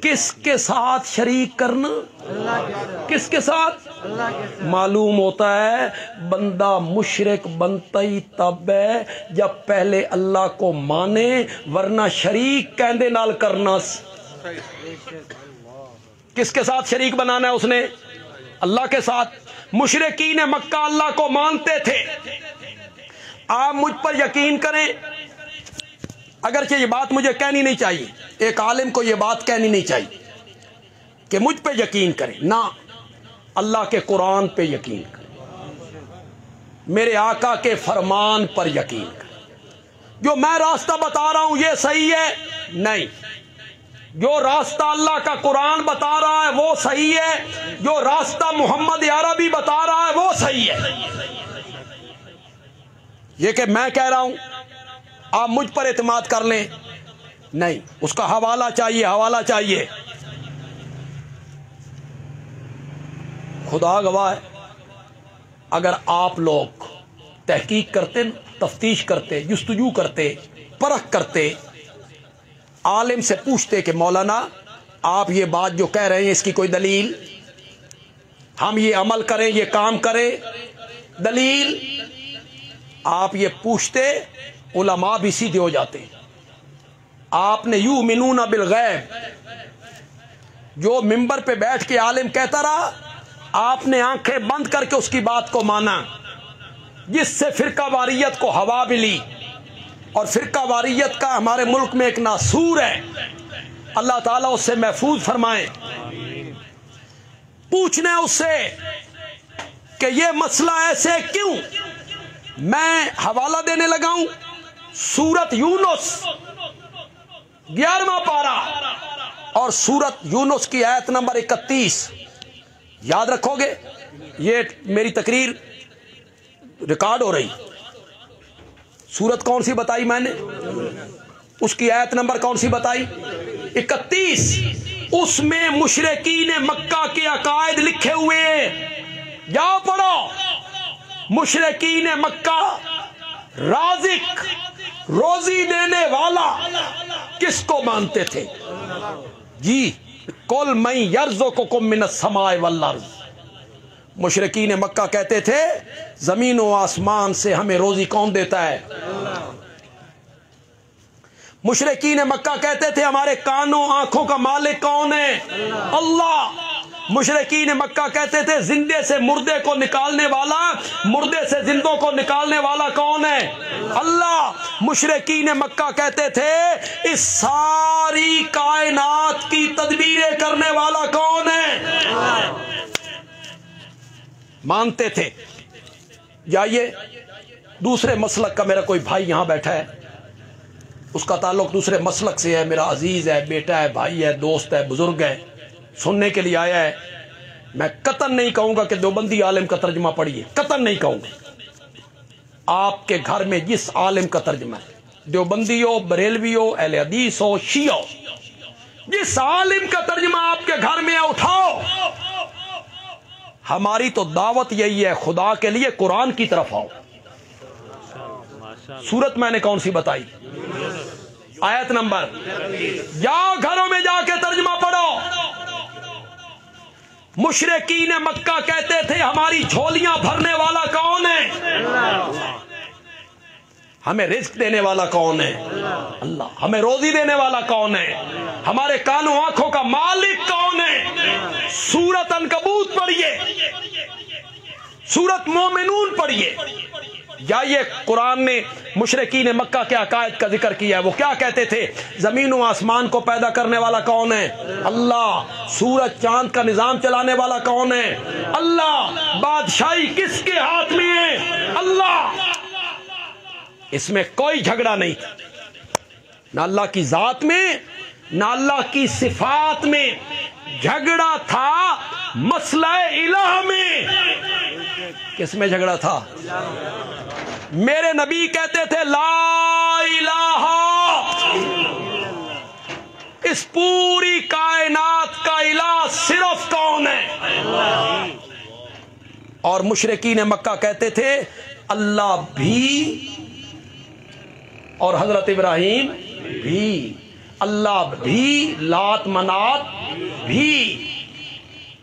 کس کے ساتھ شریک کرنا؟ کس کے ساتھ؟ معلوم ہوتا ہے بندہ مشرک بنتا ہی تب ہے جب پہلے اللہ کو مانے، ورنہ شریک کہندے نال کرنا۔ کس کے ساتھ شریک بنانا ہے اس نے؟ اللہ کے ساتھ۔ مشرکین مکہ اللہ کو مانتے تھے۔ آپ مجھ پر یقین کریں، اگرچہ یہ بات مجھے کہنی نہیں چاہیے، ایک عالم کو یہ بات کہنی نہیں چاہیے کہ مجھ پہ یقین کریں، نہ، اللہ کے قرآن پہ یقین کریں، میرے آقا کے فرمان پر یقین کریں۔ جو میں راستہ بتا رہا ہوں یہ صحیح ہے؟ نہیں۔ جو راستہ اللہ کا قرآن بتا رہا ہے وہ صحیح ہے، جو راستہ محمد عربی بتا رہا ہے وہ صحیح ہے۔ یہ کہ میں کہہ رہا ہوں آپ مجھ پر اعتماد کر لیں، نہیں، اس کا حوالہ چاہیے، حوالہ چاہیے۔ خدا گواہ ہے، اگر آپ لوگ تحقیق کرتے، تفتیش کرتے، جستجو کرتے، پرکھ کرتے، عالم سے پوچھتے کہ مولانا آپ یہ بات جو کہہ رہے ہیں اس کی کوئی دلیل، ہم یہ عمل کریں، یہ کام کریں، دلیل، آپ یہ پوچھتے، علماء بھی سیدھے ہو جاتے۔ آپ نے یؤمنون بالغیب جو ممبر پہ بیٹھ کے عالم کہتا رہا، آپ نے آنکھیں بند کر کے اس کی بات کو مانا، جس سے فرقہ واریت کو ہوا ملی، اور فرقہ واریت کا ہمارے ملک میں ایک ناسور ہے، اللہ تعالیٰ اس سے محفوظ فرمائے۔ پوچھنا اس سے کہ یہ مسئلہ ایسے کیوں؟ میں حوالہ دینے لگا ہوں سورت یونس 11واں پارہ اور سورت یونس کی آیت نمبر 31، یاد رکھو گے، یہ میری تقریر ریکارڈ ہو رہی۔ سورت کون سی بتائی میں نے؟ اس کی آیت نمبر کون سی بتائی؟ 31۔ اس میں مشرکین مکہ کے عقائد لکھے ہوئے ہیں، جاؤ پڑھو۔ مشرکین مکہ رازق، روزی دینے والا کس کو مانتے تھے؟ جی، قل من یرزقکم من السماء والارض۔ مشرکین مکہ کہتے تھے زمین و آسمان سے ہمیں روزی کون دیتا ہے؟ مشرکین مکہ کہتے تھے ہمارے کانوں آنکھوں کا مالک کون ہے؟ اللہ۔ مشرکین مکہ کہتے تھے زندے سے مردے کو نکالنے والا، مردے سے زندوں کو نکالنے والا کون ہے؟ اللہ۔ مشرکین مکہ کہتے تھے اس ساری کائنات کی تدبیریں کرنے والا کون ہے؟ مانتے تھے۔ جائیے، دوسرے مسلک کا میرا کوئی بھائی یہاں بیٹھا ہے، اس کا تعلق دوسرے مسلک سے ہے، میرا عزیز ہے، بیٹا ہے، بھائی ہے، دوست ہے، بزرگ ہے، سننے کے لیے آیا ہے۔ میں قطعاً نہیں کہوں گا کہ دیوبندی عالم کا ترجمہ پڑھیے، قطعاً نہیں کہوں گا۔ آپ کے گھر میں جس عالم کا ترجمہ ہے، دیوبندی ہو، بریلوی ہو، اہل حدیث ہو، شیعہ ہو، جس عالم کا ترجمہ آپ کے گھر میں اٹھاؤ۔ ہماری تو دعوت یہی ہے، خدا کے لیے قرآن کی طرف آؤ۔ سورت میں نے کون سی بتائی؟ آیت نمبر، جاؤ گھروں میں جا کے ترجمہ پڑھو۔ مشرکین مکہ کہتے تھے ہماری جھولیاں بھرنے والا کون ہے؟ ہمیں رزق دینے والا کون ہے؟ اللہ۔ ہمیں روزی دینے والا کون ہے؟ ہمارے کانوں آنکھوں کا مالک کون ہے؟ سورت عنکبوت پڑھیے، سورت مومنون پڑھیے۔ یا یہ قرآن نے مشرکین مکہ کے عقائد کا ذکر کیا ہے۔ وہ کیا کہتے تھے؟ زمین و آسمان کو پیدا کرنے والا کون ہے؟ اللہ۔ سورج چاند کا نظام چلانے والا کون ہے؟ اللہ۔ بادشاہی کس کے ہاتھ میں ہے؟ اللہ۔ اس میں کوئی جھگڑا نہیں تھا، نہ اللہ کی ذات میں نہ اللہ کی صفات میں، جھگڑا تھا مسئلہ الہ میں۔ کس میں جھگڑا تھا؟ میرے نبی کہتے تھے لا الہ، اس پوری کائنات کا الہ صرف کون ہے؟ اور مشرکین مکہ کہتے تھے اللہ بھی اور حضرت ابراہیم بھی، اللہ بھی، لات منات بھی۔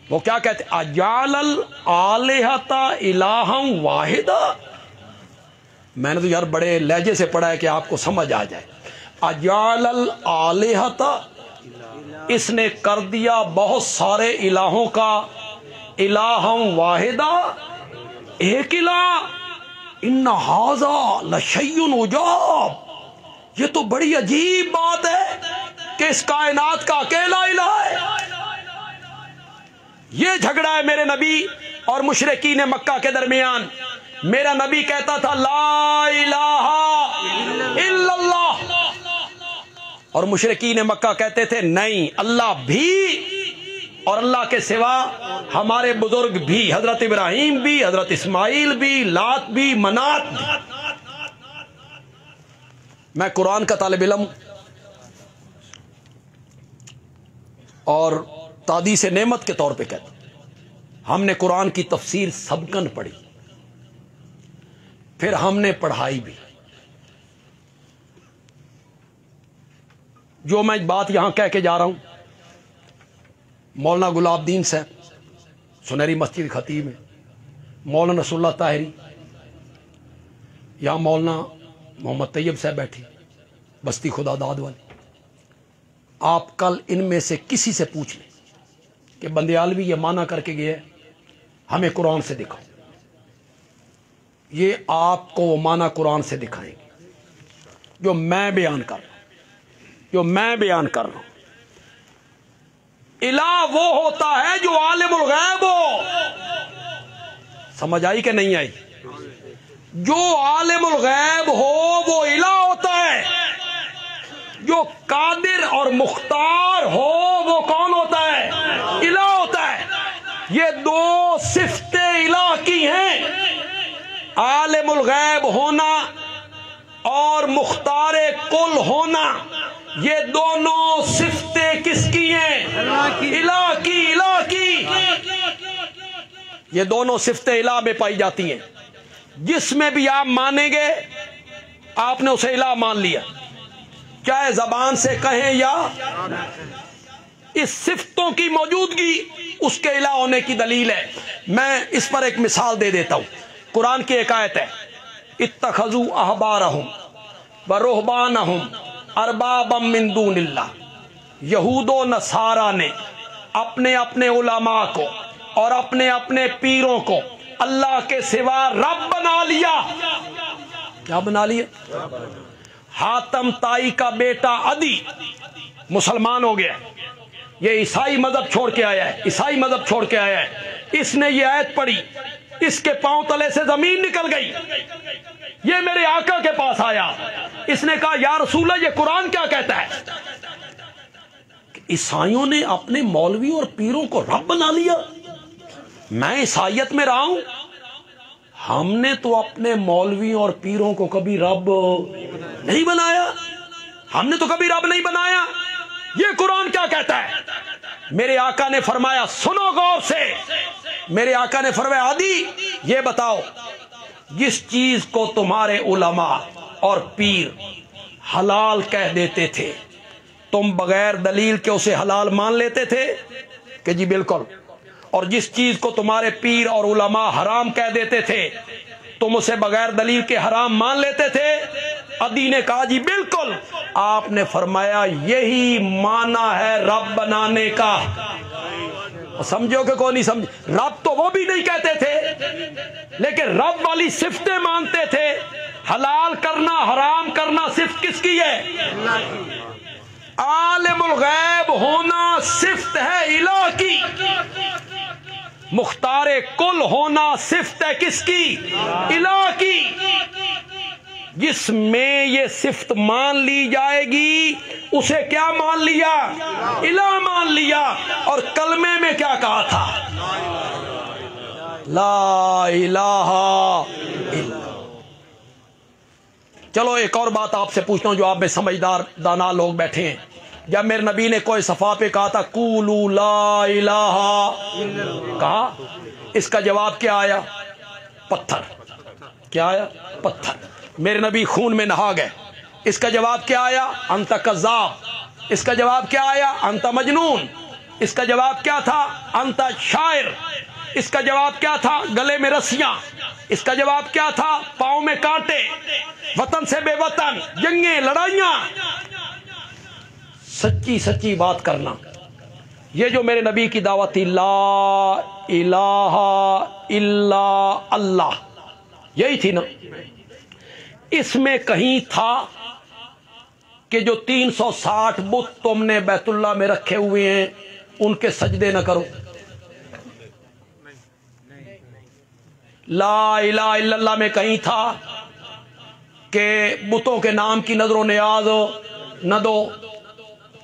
وہ کیا کہتے؟ اجعل الآلہۃ الہا واحدا۔ میں نے تو یار بڑے لہجے سے پڑھا ہے کہ آپ کو سمجھ آ جائے۔ اجعل الآلہۃ اس نے کر دیا بہت سارے الہوں کا الہا واحدہ، ایک الہ۔ ان ھذا لشیء عجاب، یہ تو بڑی عجیب بات ہے کہ اس کائنات کا اکیلا الہ ہے۔ یہ جھگڑا ہے میرے نبی اور مشرکین مکہ کے درمیان۔ میرا نبی کہتا تھا لا الہ الا اللہ، اور مشرکین مکہ کہتے تھے نہیں، اللہ بھی اور اللہ کے سوا ہمارے بزرگ بھی، حضرت ابراہیم بھی، حضرت اسماعیل بھی، لات بھی، منات بھی۔ میں قرآن کا طالب علم اور تحدیث نعمت کے طور پہ کہتا ہوں، ہم نے قرآن کی تفسیر سبکن پڑھی، پھر ہم نے پڑھائی بھی۔ جو میں بات یہاں کہہ کے جا رہا ہوں، مولانا گلاب دین صاحب سنہری مسجد خطیب ہے، مولانا رسول اللہ طاہری، یہاں مولانا محمد طیب صاحب بیٹھے بستی خدا داد والے۔ آپ کل ان میں سے کسی سے پوچھ لیں کہ بندیالوی یہ مانا کر کے گیا ہے ہمیں قرآن سے دکھاؤ، یہ آپ کو وہ مانا قرآن سے دکھائیں گے جو میں بیان کر رہا ہوں، جو میں بیان کر رہا ہوں۔ الہ وہ ہوتا ہے جو عالم الغیب ہو، سمجھ آئی کہ نہیں آئی؟ جو عالم الغیب ہو وہ الہ ہوتا ہے، جو قادر اور مختار ہو وہ کون ہوتا ہے؟ الہ ہوتا ہے۔ یہ دو صفتیں الہ کی ہیں، عالم الغیب ہونا اور مختار کل ہونا، یہ دونوں صفتیں کس کی ہیں؟ الہ کی، الہ کی۔ یہ دونوں صفتیں الہ میں پائی جاتی ہیں، جس میں بھی آپ مانیں گے آپ نے اسے الہ مان لیا، چاہے زبان سے کہیں یا اس صفتوں کی موجودگی اس کے الہ ہونے کی دلیل ہے۔ میں اس پر ایک مثال دے دیتا ہوں، قرآن کی ایک آیت ہے اتخذوا احبارہم ورہبانہم اربابا من دون اللہ۔ یہود و نصارہ نے اپنے اپنے علماء کو اور اپنے اپنے پیروں کو اللہ کے سوا رب بنا لیا۔ کیا بنا لیا؟ حاتم طائی کا بیٹا عدی مسلمان ہو گیا، یہ عیسائی مذہب چھوڑ کے آیا ہے، عیسائی مذہب چھوڑ کے آیا ہے۔ اس نے یہ آیت پڑھی، اس کے پاؤں تلے سے زمین نکل گئی۔ یہ میرے آقا کے پاس آیا، اس نے کہا یا رسول اللہ یہ قرآن کیا کہتا ہے؟ عیسائیوں نے اپنے مولوی اور پیروں کو رب بنا لیا۔ میں عیسائیت میں رہا ہوں، ہم نے تو اپنے مولوی اور پیروں کو کبھی رب نہیں بنایا، ہم نے تو کبھی رب نہیں بنایا۔ یہ قرآن کیا کہتا ہے؟ میرے آقا نے فرمایا سنو غور سے، میرے آقا نے فرمایا عدی یہ بتاؤ، جس چیز کو تمہارے علماء اور پیر حلال کہہ دیتے تھے تم بغیر دلیل کے اسے حلال مان لیتے تھے کہ جی بالکل، اور جس چیز کو تمہارے پیر اور علماء حرام کہہ دیتے تھے تم اسے بغیر دلیل کے حرام مان لیتے تھے؟ عدی نے کہا جی بالکل۔ آپ نے فرمایا یہی معنی ہے رب بنانے کا۔ سمجھو کہ کوئی نہیں سمجھ؟ رب تو وہ بھی نہیں کہتے تھے، لیکن رب والی صفتیں مانتے تھے۔ حلال کرنا حرام کرنا صفت کس کی ہے؟ عالم الغیب ہونا صفت ہے الہ کی، مختار کل ہونا صفت ہے کس کی؟ الہ کی۔ جس میں یہ صفت مان لی جائے گی اسے کیا مان لیا؟ الہ مان لیا۔ اور کلمے میں کیا کہا تھا؟ لا الہ الا۔ چلو ایک اور بات آپ سے پوچھتا ہوں جو آپ میں سمجھدار دانا لوگ بیٹھے ہیں۔ جب میرے نبی نے کوئی صفحہ پہ کہا تھا قولوا لا الہ کہا، اس کا جواب کیا آیا؟ پتھر۔ کیا آیا؟ پتھر۔ میرے نبی خون میں نہا گئے، اس کا جواب کیا آیا؟ انت کذاب۔ اس کا جواب کیا آیا؟ انت مجنون۔ اس کا جواب کیا تھا؟ انت شاعر۔ اس کا جواب کیا تھا؟ گلے میں رسیاں۔ اس کا جواب کیا تھا؟ پاؤں میں کانٹے، وطن سے بے وطن، جنگیں، لڑائیاں۔ سچی سچی بات کرنا یہ جو میرے نبی کی دعوت تھی لا الہ الا اللہ، یہی تھی نا؟ اس میں کہیں تھا کہ جو 360 بت تم نے بیت اللہ میں رکھے ہوئے ہیں ان کے سجدے نہ کرو؟ لا الہ الا اللہ میں کہیں تھا کہ بتوں کے نام کی نظر و نیاز نہ دو،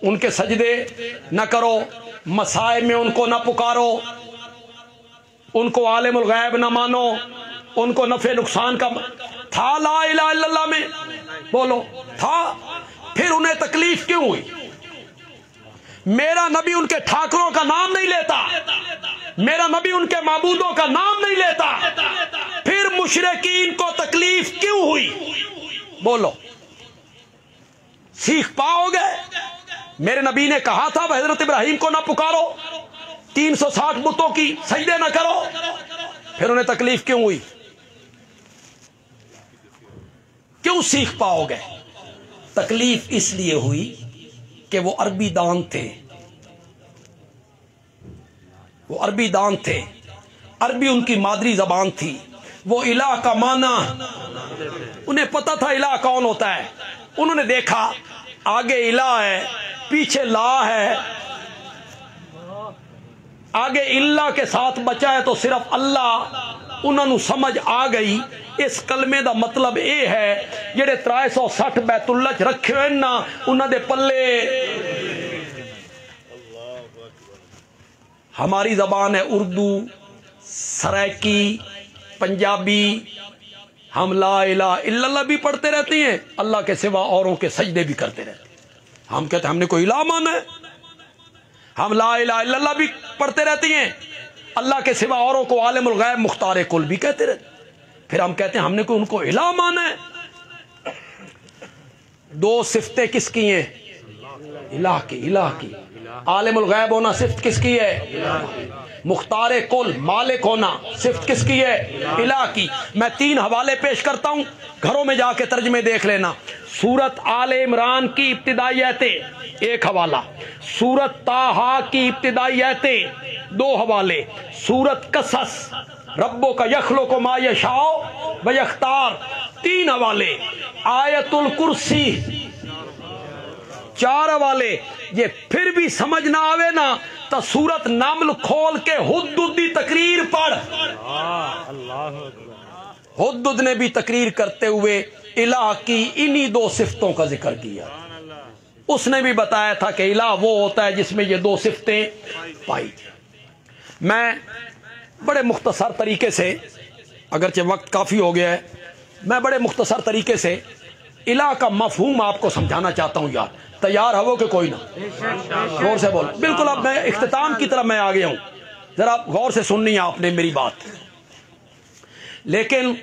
ان کے سجدے نہ کرو، مسائل میں ان کو نہ پکارو، ان کو عالم الغیب نہ مانو، ان کو نفع نقصان کا تھا لا الہ الا اللہ میں؟ بولو تھا؟ پھر انہیں تکلیف کیوں ہوئی؟ میرا نبی ان کے ٹھاکروں کا نام نہیں لیتا، میرا نبی ان کے معبودوں کا نام نہیں لیتا، پھر مشرکین کو تکلیف کیوں ہوئی؟ بولو، سیکھ پاؤ گے؟ میرے نبی نے کہا تھا وہ حضرت ابراہیم کو نہ پکارو، 360 بتوں کی سجدے نہ کرو، پھر انہیں تکلیف کیوں ہوئی؟ کیوں سیکھ پاؤ گے؟ تکلیف اس لیے ہوئی کہ وہ عربی دان تھے، وہ عربی دان تھے، عربی ان کی مادری زبان تھی، وہ الہ کا معنی انہیں پتا تھا الہ کون ہوتا ہے، انہوں نے دیکھا آگے الہ ہے، پیچھے لا ہے، آگے اللہ کے ساتھ بچا ہے تو صرف اللہ، انہوں نے سمجھ آ گئی اس کلمے دا مطلب اے ہے جڑے 360 بیت اللہ چ رکھے ہوئے نا انہوں دے پلے ہماری زبان ہے اردو، سرائکی، پنجابی، ہم لا الہ الا اللہ بھی پڑھتے رہتے ہیں، اللہ کے سوا اوروں کے سجدے بھی کرتے رہتے ہیں، ہم کہتے ہیں ہم نے کوئی الہ مانا ہے، ہم لا الہ الا اللہ بھی پڑھتے رہتے ہیں، اللہ کے سوا اوروں کو عالم الغیب مختار کل بھی کہتے رہتے ہیں، پھر ہم کہتے ہیں ہم نے کوئی ان کو الہ مانا ہے۔ دو صفتیں کس کی ہیں؟ الہ کی، الہ کی۔ عالم الغیب ہونا صفت کس کی ہے؟ مختار کل مالک ہونا صفت کس کی ہے؟ الہ کی۔ میں 3 حوالے پیش کرتا ہوں، گھروں میں جا کے ترجمے دیکھ لینا۔ سورت آل عمران کی ابتدائی آیتیں 1 حوالہ، سورت طٰہٰ کی ابتدائی آیتیں 2 حوالے، سورت قصص ربک یخلق ما یشاء و یختار 3 حوالے، آیت الکرسی 4 حوالے۔ یہ پھر بھی سمجھ نہ آوے نا تو سورت نمل کھول کے حدد دی تقریر پڑھ، حدد نے بھی تقریر کرتے ہوئے الہ کی انہی 2 صفتوں کا ذکر کیا، اس نے بھی بتایا تھا کہ الہ وہ ہوتا ہے جس میں یہ 2 صفتیں پائی جائیں۔ میں بڑے مختصر طریقے سے، اگرچہ وقت کافی ہو گیا ہے، میں بڑے مختصر طریقے سے الہ کا مفہوم آپ کو سمجھانا چاہتا ہوں۔ یار تیار ہو کہ کوئی نہ؟ غور سے بول۔ بالکل اب میں اختتام کی طرف میں آ گیا ہوں، ذرا غور سے سننی ہے آپ نے میری بات۔ لیکن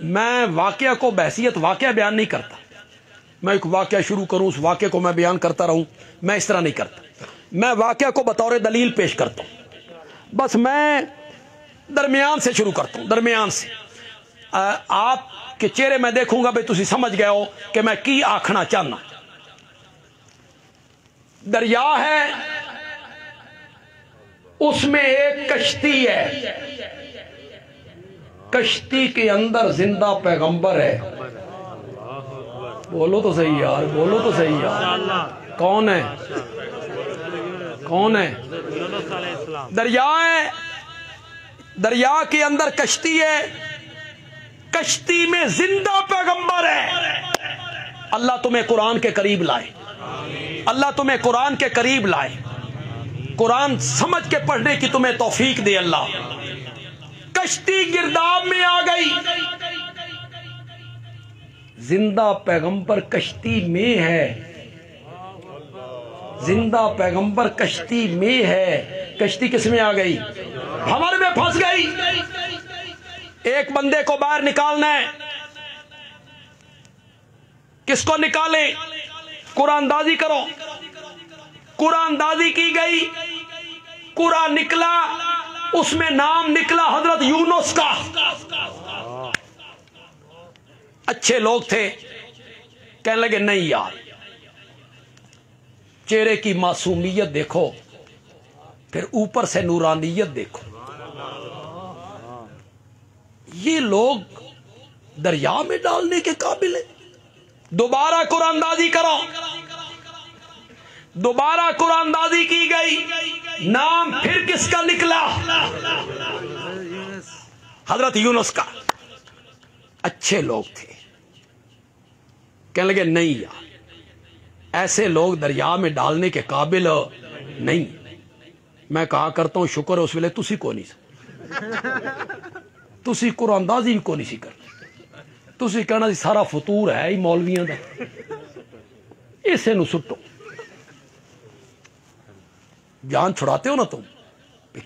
میں واقعہ کو بحیثیت واقعہ بیان نہیں کرتا، میں ایک واقعہ شروع کروں اس واقعے کو میں بیان کرتا رہوں، میں اس طرح نہیں کرتا، میں واقعہ کو بطور دلیل پیش کرتا ہوں۔ بس میں درمیان سے شروع کرتا ہوں، درمیان سے۔ آپ کے چہرے میں دیکھوں گا بھئی تسی سمجھ گئے ہو کہ میں کی آکھنا چاہنا۔ دریا ہے، اس میں ایک کشتی ہے، کشتی کے اندر زندہ پیغمبر ہے۔ بولو تو صحیح یار، بولو تو صحیح یار، کون ہے؟ کون ہے؟ دریا ہے، دریا کے اندر کشتی ہے، کشتی میں زندہ پیغمبر ہے۔ اللہ تمہیں قرآن کے قریب لائے، اللہ تمہیں قرآن کے قریب لائے، قرآن سمجھ کے پڑھنے کی تمہیں توفیق دے اللہ۔ کشتی گرداب میں آ گئی، زندہ پیغمبر کشتی میں ہے، زندہ پیغمبر کشتی میں ہے، کشتی کس میں آ گئی؟ بھنور میں پھنس گئی۔ ایک بندے کو باہر نکالنا ہے، کس کو نکالیں؟ قرآن اندازی کرو۔ قرآن اندازی کی گئی، قرآن نکلا، اس میں نام نکلا حضرت یونس کا۔ اچھے لوگ تھے، کہنے لگے نہیں یار، چہرے کی معصومیت دیکھو، پھر اوپر سے نورانیت دیکھو. یہ لوگ دریا میں ڈالنے کے قابل ہیں. دوبارہ قرآن اندازی کرو, دوبارہ قرآن اندازی کی گئی, نام پھر کس کا نکلا؟ حضرت یونس کا. اچھے لوگ تھے, کہنے لگے نہیں یار ایسے لوگ دریا میں ڈالنے کے قابل نہیں. میں کہا کرتا ہوں شکر ہے اس ویلے تسی کو نہیں تسی قرآن اندازی کو نہیں سی کرنا. تسی کہنا سی سارا فطور ہے ہی مولویاں دا, اسے نو سٹو. جان چھڑاتے ہو نا تم,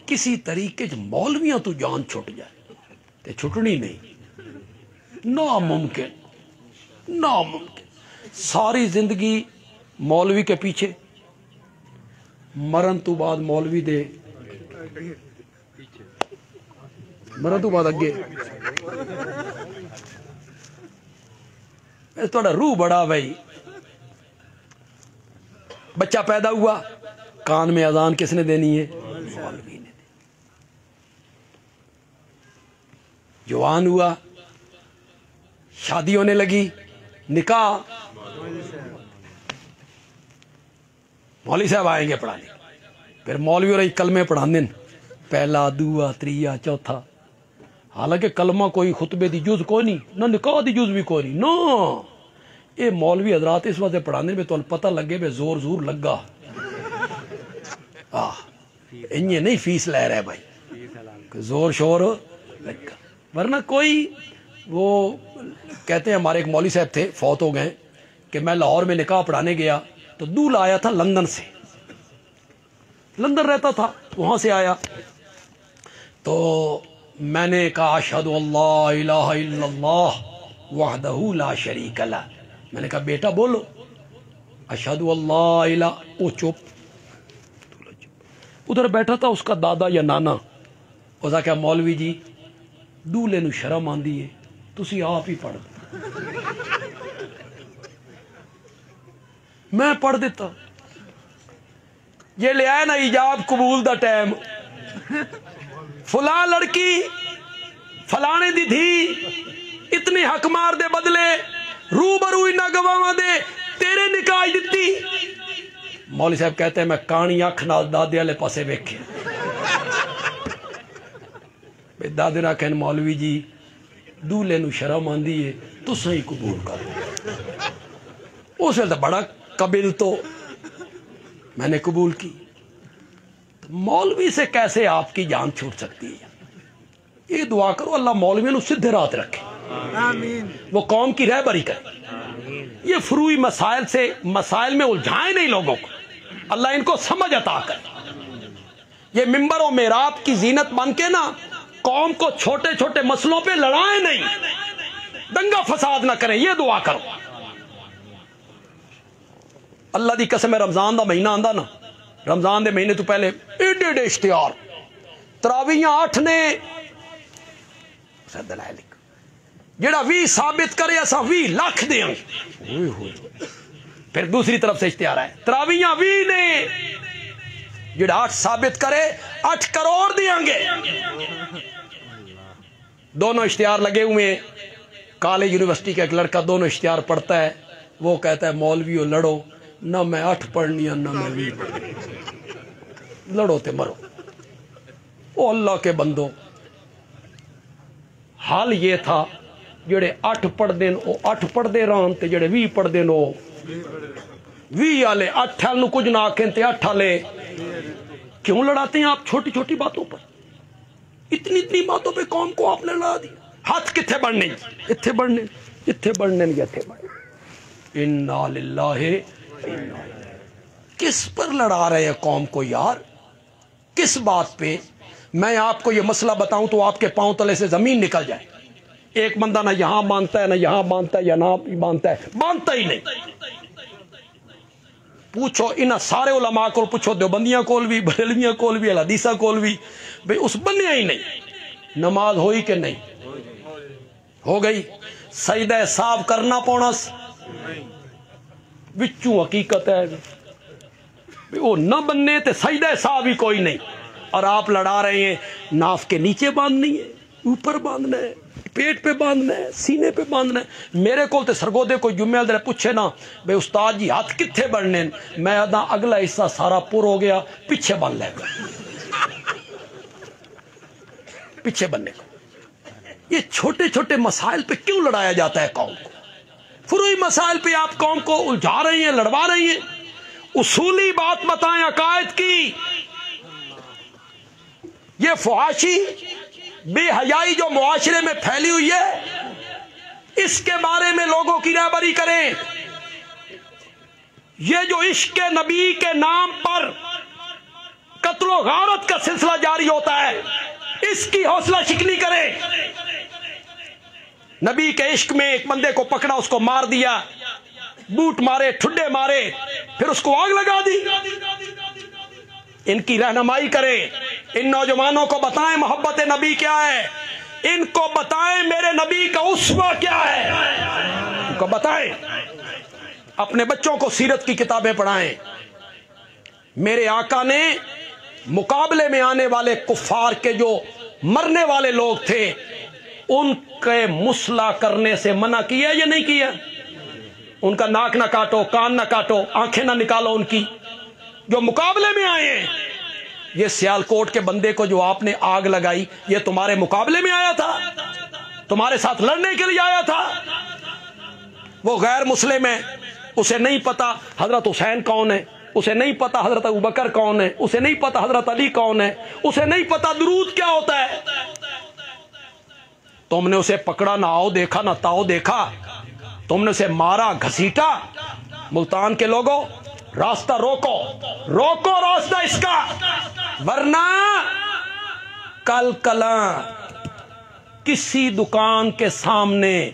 کسی طریقے مولویاں تو جان چھٹ جائے تے چھٹنی نہیں, ناممکن ناممکن. ساری زندگی مولوی کے پیچھے, مرن تو بعد مولوی دے مرن تو بعد اگے. تھوڑا روح بڑا بھائی. بچہ پیدا ہوا, کان میں اذان کس نے دینی ہے؟ مولوی نے. جوان ہوا, شادی ہونے لگی, نکاح مولوی صاحب آئیں گے پڑھانے. پھر مولوی اور کلمے پڑھانے, پہلا دوسرا تیسرا چوتھا. حالانکہ کلمہ کوئی خطبے دی جز کوئی نہیں, نہ نکاح دی جز بھی کوئی نہیں. نو یہ مولوی حضرات اس واسطے پڑھانے میں تو پتہ لگے بے زور زور لگا. انہیں نہیں فیس لے رہے بھائی, زور شور لگا. ورنہ کوئی وہ کہتے ہیں ہمارے ایک مولوی صاحب تھے فوت ہو گئے کہ میں لاہور میں نکاح پڑھانے گیا تو دولہا آیا تھا لندن سے, لندن رہتا تھا, وہاں سے آیا. تو میں نے کہا اشہد اللہ الہ الا اللہ وحدہ لا شریک لہ. میں نے کہا بیٹا بولو اشہد اللہ الہ. وہ چپ. ادھر بیٹھا تھا اس کا دادا یا نانا, اس کہا مولوی جی دولے نو شرم آندی ہے, تسی آپ ہی پڑھ دو. میں پڑھ دیتا. یہ لے آئے نا ایجاب قبول دا ٹائم, فلاں لڑکی فلانے دی دھی اتنے حق مار دے بدلے روبرو نہ گواواں دے تیرے نکاح دتی. مولوی صاحب کہتے ہیں میں کانی اکھ نال دادے والے پاسے ویکھے. دادے نہ کہن مولوی جی دولے نو شرم آندی ہے تساں ہی قبول کرو. اس ویلے بڑا قبل تو میں نے قبول کی. مولوی سے کیسے آپ کی جان چھوٹ سکتی ہے؟ یہ دعا کرو اللہ مولوی نو سدھے رات رکھے, وہ قوم کی رہبری کرے. یہ فروئی مسائل سے مسائل میں الجھائیں نہیں لوگوں کو, اللہ ان کو سمجھ عطا کرے. یہ ممبر و محراب کی زینت بن کے نا قوم کو چھوٹے چھوٹے مسئلوں پہ لڑائیں نہیں, دنگا فساد نہ کریں. یہ دعا کرو. اللہ دی قسم ہے رمضان دا مہینہ آندا نا, رمضان دے مہینے تو پہلے ایڈے ایڈے اشتہار, تراویحاں 8 نے دلائل جڑا 20 ثابت کرے اساں 20 لاکھ دیں. پھر دوسری طرف سے اشتہار ہے تراویحاں 20 نے, جڑا 8 ثابت کرے 8 کروڑ دیاں گے. دونوں اشتہار لگے ہوئے. کالج یونیورسٹی کا ایک لڑکا دونوں اشتہار پڑھتا ہے, وہ کہتا ہے مولویو لڑو, نہ میں 8 پڑھنی ہے نہ میں 20 پڑھنی, لڑو تے مرو. او اللہ کے بندو, حال یہ تھا جڑے 8 پڑھ دیں او 8 پڑھ دے رہن تے جڑے 20 پڑھ دیں او 20 والے 8 والے کچھ نہ آکھیں تے 8 والے. کیوں لڑاتے ہیں آپ چھوٹی چھوٹی باتوں پر؟ اتنی اتنی باتوں پہ قوم کو آپ نے لڑا دیا. ہاتھ کتھے بڑھنے, اتھے بڑھنے, اتھے بڑھنے یا اتھے بڑھنے. انا للہ. کس پر لڑا رہے ہیں قوم کو یار, کس بات پہ؟ میں آپ کو یہ مسئلہ بتاؤں تو آپ کے پاؤں تلے سے زمین نکل جائے. ایک بندہ نہ یہاں باندھتا ہے نہ یہاں باندھتا ہے یا نہ باندھتا ہے, باندھتا ہی نہیں. پوچھو انہاں سارے علماء کو پوچھو, دیوبندیاں کول بھی, بریلویاں کول بھی, الحدیثہ کول بھی, بھئی اس بنیا ہی نہیں. نماز ہوئی کہ نہیں ہو گئی؟ سجدہ صاحب کرنا پونس وچوں حقیقت ہے وہ نہ بننے تے سجدہ صاحب ہی کوئی نہیں. اور آپ لڑا رہے ہیں، ناف کے نیچے باندھنی ہے، اوپر باندھنا ہے، پیٹ پہ باندھنا ہے، سینے پہ باندھنا ہے۔ میرے کو سرگودے کوئی جمعہ دے پوچھے نا بھائی استاد جی ہاتھ کتنے بڑھنے، میں آدھا اگلا حصہ سارا پر ہو گیا، پیچھے بن لے گا، پیچھے بننے کو۔ یہ چھوٹے چھوٹے مسائل پہ کیوں لڑایا جاتا ہے قوم کو؟ فروعی مسائل پہ آپ قوم کو الجھا رہی ہیں، لڑوا رہی ہیں۔ اصولی بات بتائیں عقائد کی۔ یہ فحاشی بے حیائی جو معاشرے میں پھیلی ہوئی ہے، اس کے بارے میں لوگوں کی رہبری کریں۔ یہ جو عشق نبی کے نام پر قتل و غارت کا سلسلہ جاری ہوتا ہے، اس کی حوصلہ شکنی کریں۔ نبی کے عشق میں ایک بندے کو پکڑا، اس کو مار دیا، بوٹ مارے، ٹھڈے مارے، پھر اس کو آگ لگا دی۔ ان کی رہنمائی کریں، ان نوجوانوں کو بتائیں محبت نبی کیا ہے، ان کو بتائیں میرے نبی کا اسوہ کیا ہے، ان کو بتائیں۔ اپنے بچوں کو سیرت کی کتابیں پڑھائیں۔ میرے آقا نے مقابلے میں آنے والے کفار کے جو مرنے والے لوگ تھے، ان کے مسلح کرنے سے منع کیا یا نہیں کیا؟ ان کا ناک نہ کاٹو، کان نہ کاٹو، آنکھیں نہ نکالو ان کی، جو مقابلے میں آئے ہیں۔ یہ سیالکوٹ کے بندے کو جو آپ نے آگ لگائی، یہ تمہارے مقابلے میں آیا تھا، تمہارے ساتھ لڑنے کے لیے آیا تھا۔ وہ غیر مسلم ہے، اسے نہیں پتا حضرت حسین کون ہے، اسے نہیں پتا حضرت ابوبکر کون ہے، اسے نہیں پتا حضرت علی کون ہے، اسے نہیں پتا درود کیا ہوتا ہے۔ تم نے اسے پکڑا، نہ آؤ دیکھا نہ تاؤ دیکھا، تم نے اسے مارا گھسیٹا۔ ملتان کے لوگوں، راستہ روکو، روکو راستہ اس کا، ورنہ کل کلاں کسی دکان کے سامنے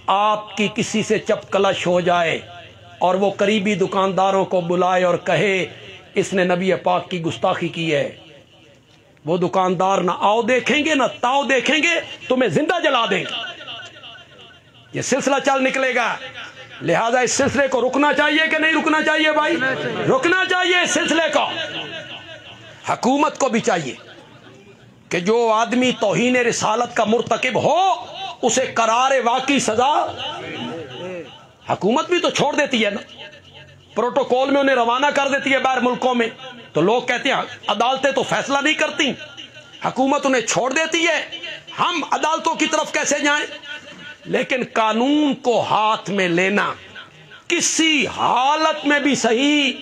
آپ کی کسی سے چپ کلش ہو جائے اور وہ قریبی دکانداروں کو بلائے اور کہے اس نے نبی پاک کی گستاخی کی ہے، وہ دکاندار نہ آؤ دیکھیں گے نہ تاؤ دیکھیں گے، تمہیں زندہ جلا دیں گے۔ یہ سلسلہ چل نکلے گا، لہذا اس سلسلے کو رکنا چاہیے کہ نہیں رکنا چاہیے بھائی؟ رکنا چاہیے اس سلسلے کو۔ حکومت کو بھی چاہیے کہ جو آدمی توہین رسالت کا مرتکب ہو اسے قرار واقعی سزا۔ حکومت بھی تو چھوڑ دیتی ہے نا، پروٹوکول میں انہیں روانہ کر دیتی ہے باہر ملکوں میں، تو لوگ کہتے ہیں عدالتیں تو فیصلہ نہیں کرتی، حکومت انہیں چھوڑ دیتی ہے، ہم عدالتوں کی طرف کیسے جائیں؟ لیکن قانون کو ہاتھ میں لینا کسی حالت میں بھی صحیح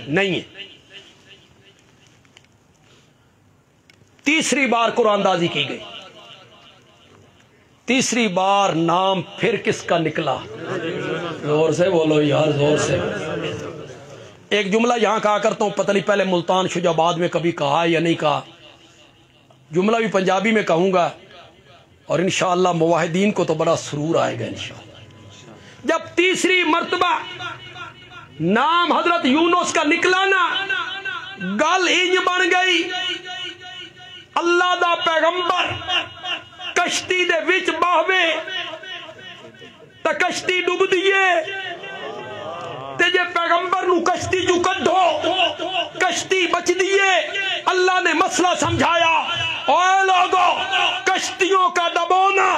نہیں ہے۔ تیسری بار قرآن دازی کی گئی، تیسری بار نام پھر کس کا نکلا؟ زور سے بولو یار، زور سے۔ ایک جملہ یہاں کہا کرتا ہوں، پتہ نہیں پہلے ملتان شجاباد میں کبھی کہا یا نہیں کہا، جملہ بھی پنجابی میں کہوں گا، اور انشاءاللہ موحدین کو تو بڑا سرور آئے گا انشاءاللہ۔ جب تیسری مرتبہ نام حضرت یونس کا نکلا نا، گل انج بن گئی، اللہ دا پیغمبر کشتی دے وچ باہوے تا کشتی ڈوب دیے، تے جے پیغمبر نو کشتی جو کڈھو کشتی بچ دیے۔ اللہ نے مسئلہ سمجھایا، اے لوگو کشتیوں کا ڈبونا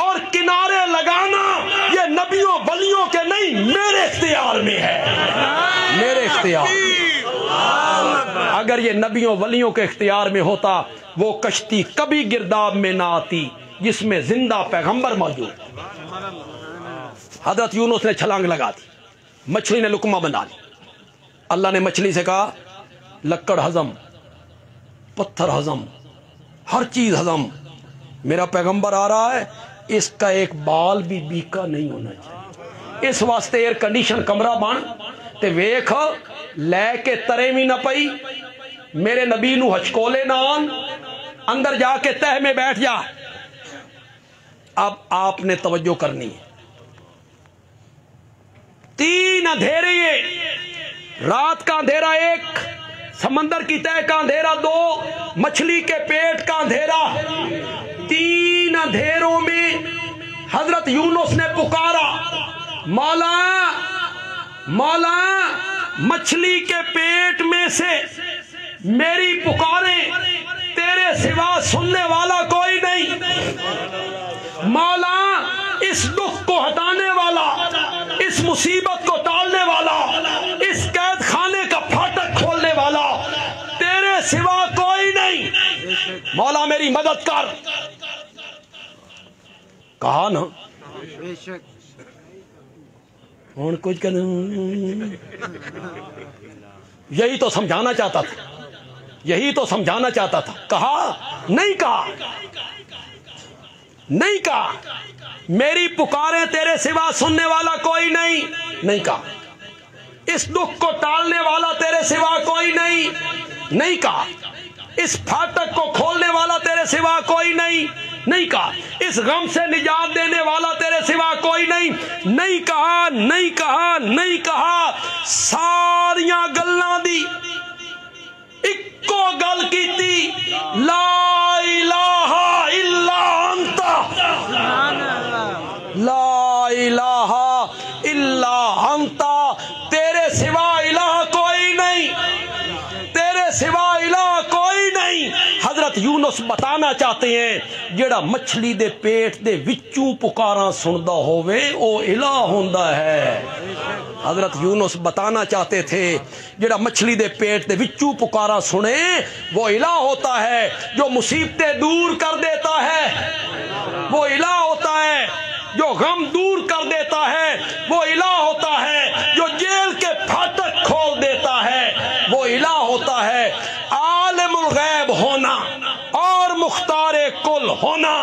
اور کنارے لگانا یہ نبیوں ولیوں کے نہیں، میرے اختیار میں ہے، میرے اختیار۔ اگر یہ نبیوں ولیوں کے اختیار میں ہوتا وہ کشتی کبھی گرداب میں نہ آتی جس میں زندہ پیغمبر موجود۔ حضرت یونس نے چھلانگ لگا دی، مچھلی نے لقمہ بنا لی۔ اللہ نے مچھلی سے کہا لکڑ ہضم، پتھر ہضم، ہر چیز ہضم، میرا پیغمبر آ رہا ہے، اس کا ایک بال بھی بیکا نہیں ہونا چاہیے، اس واسطے ایئر کنڈیشن کمرہ بن تے ویکھ لے کے ترے بھی نہ پئی، میرے نبی نو ہچکولے نہ آن، اندر جا کے تہ میں بیٹھ جا۔ اب آپ نے توجہ کرنی ہے، 3 اندھیرے، رات کا اندھیرا 1، سمندر کی تہ کا اندھیرا 2، مچھلی کے پیٹ کا اندھیرا۔ 3 اندھیروں میں حضرت یونس نے پکارا، مولا مولا، مچھلی کے پیٹ میں سے میری پکاریں سننے والا کوئی نہیں۔ مولا اس دکھ کو ہٹانے والا، اس مصیبت کو ٹالنے والا، اس قید خانے کا پھاٹک کھولنے والا تیرے سوا کوئی نہیں، مولا میری مدد کر۔ کہا نا اور کچھ یہی تو سمجھانا چاہتا تھا، یہی تو سمجھانا چاہتا تھا۔ کہا نہیں، کہا نہیں، کہا میری پکاریں تیرے سوا سننے والا کوئی نہیں، نہیں کہا اس دکھ کو ٹالنے والا تیرے سوا کوئی نہیں، نہیں کہا اس پھاٹک کو کھولنے والا تیرے سوا کوئی نہیں، نہیں کہا اس غم سے نجات دینے والا تیرے سوا کوئی نہیں، نہیں کہا، نہیں کہا، نہیں کہا۔ ساریاں گلاں دی اکو گل کیتی، لا الہ الا انت، لا الہ الا انت، تیرے سوا الہ کوئی نہیں، تیرے سوا الہ کوئی نہیں۔ حضرت یونس بتانا چاہتے ہیں جڑا مچھلی دے پیٹ دے وچوں پکاراں سندا ہووے او الہ ہوندا ہے۔ حضرت یونس بتانا چاہتے تھے جڑا مچھلی دے پیٹ دے وچوں پکاراں سنے وہ الہ ہوتا ہے، جو مصیبتیں دور کر دیتا ہے وہ الہ ہوتا ہے، جو غم دور کر دیتا ہے وہ الہ ہوتا ہے، جو جیل کے پھاٹک کھول دیتا ہے وہ الہ ہوتا ہے۔ عالم الغیب ہونا اور مختار کل ہونا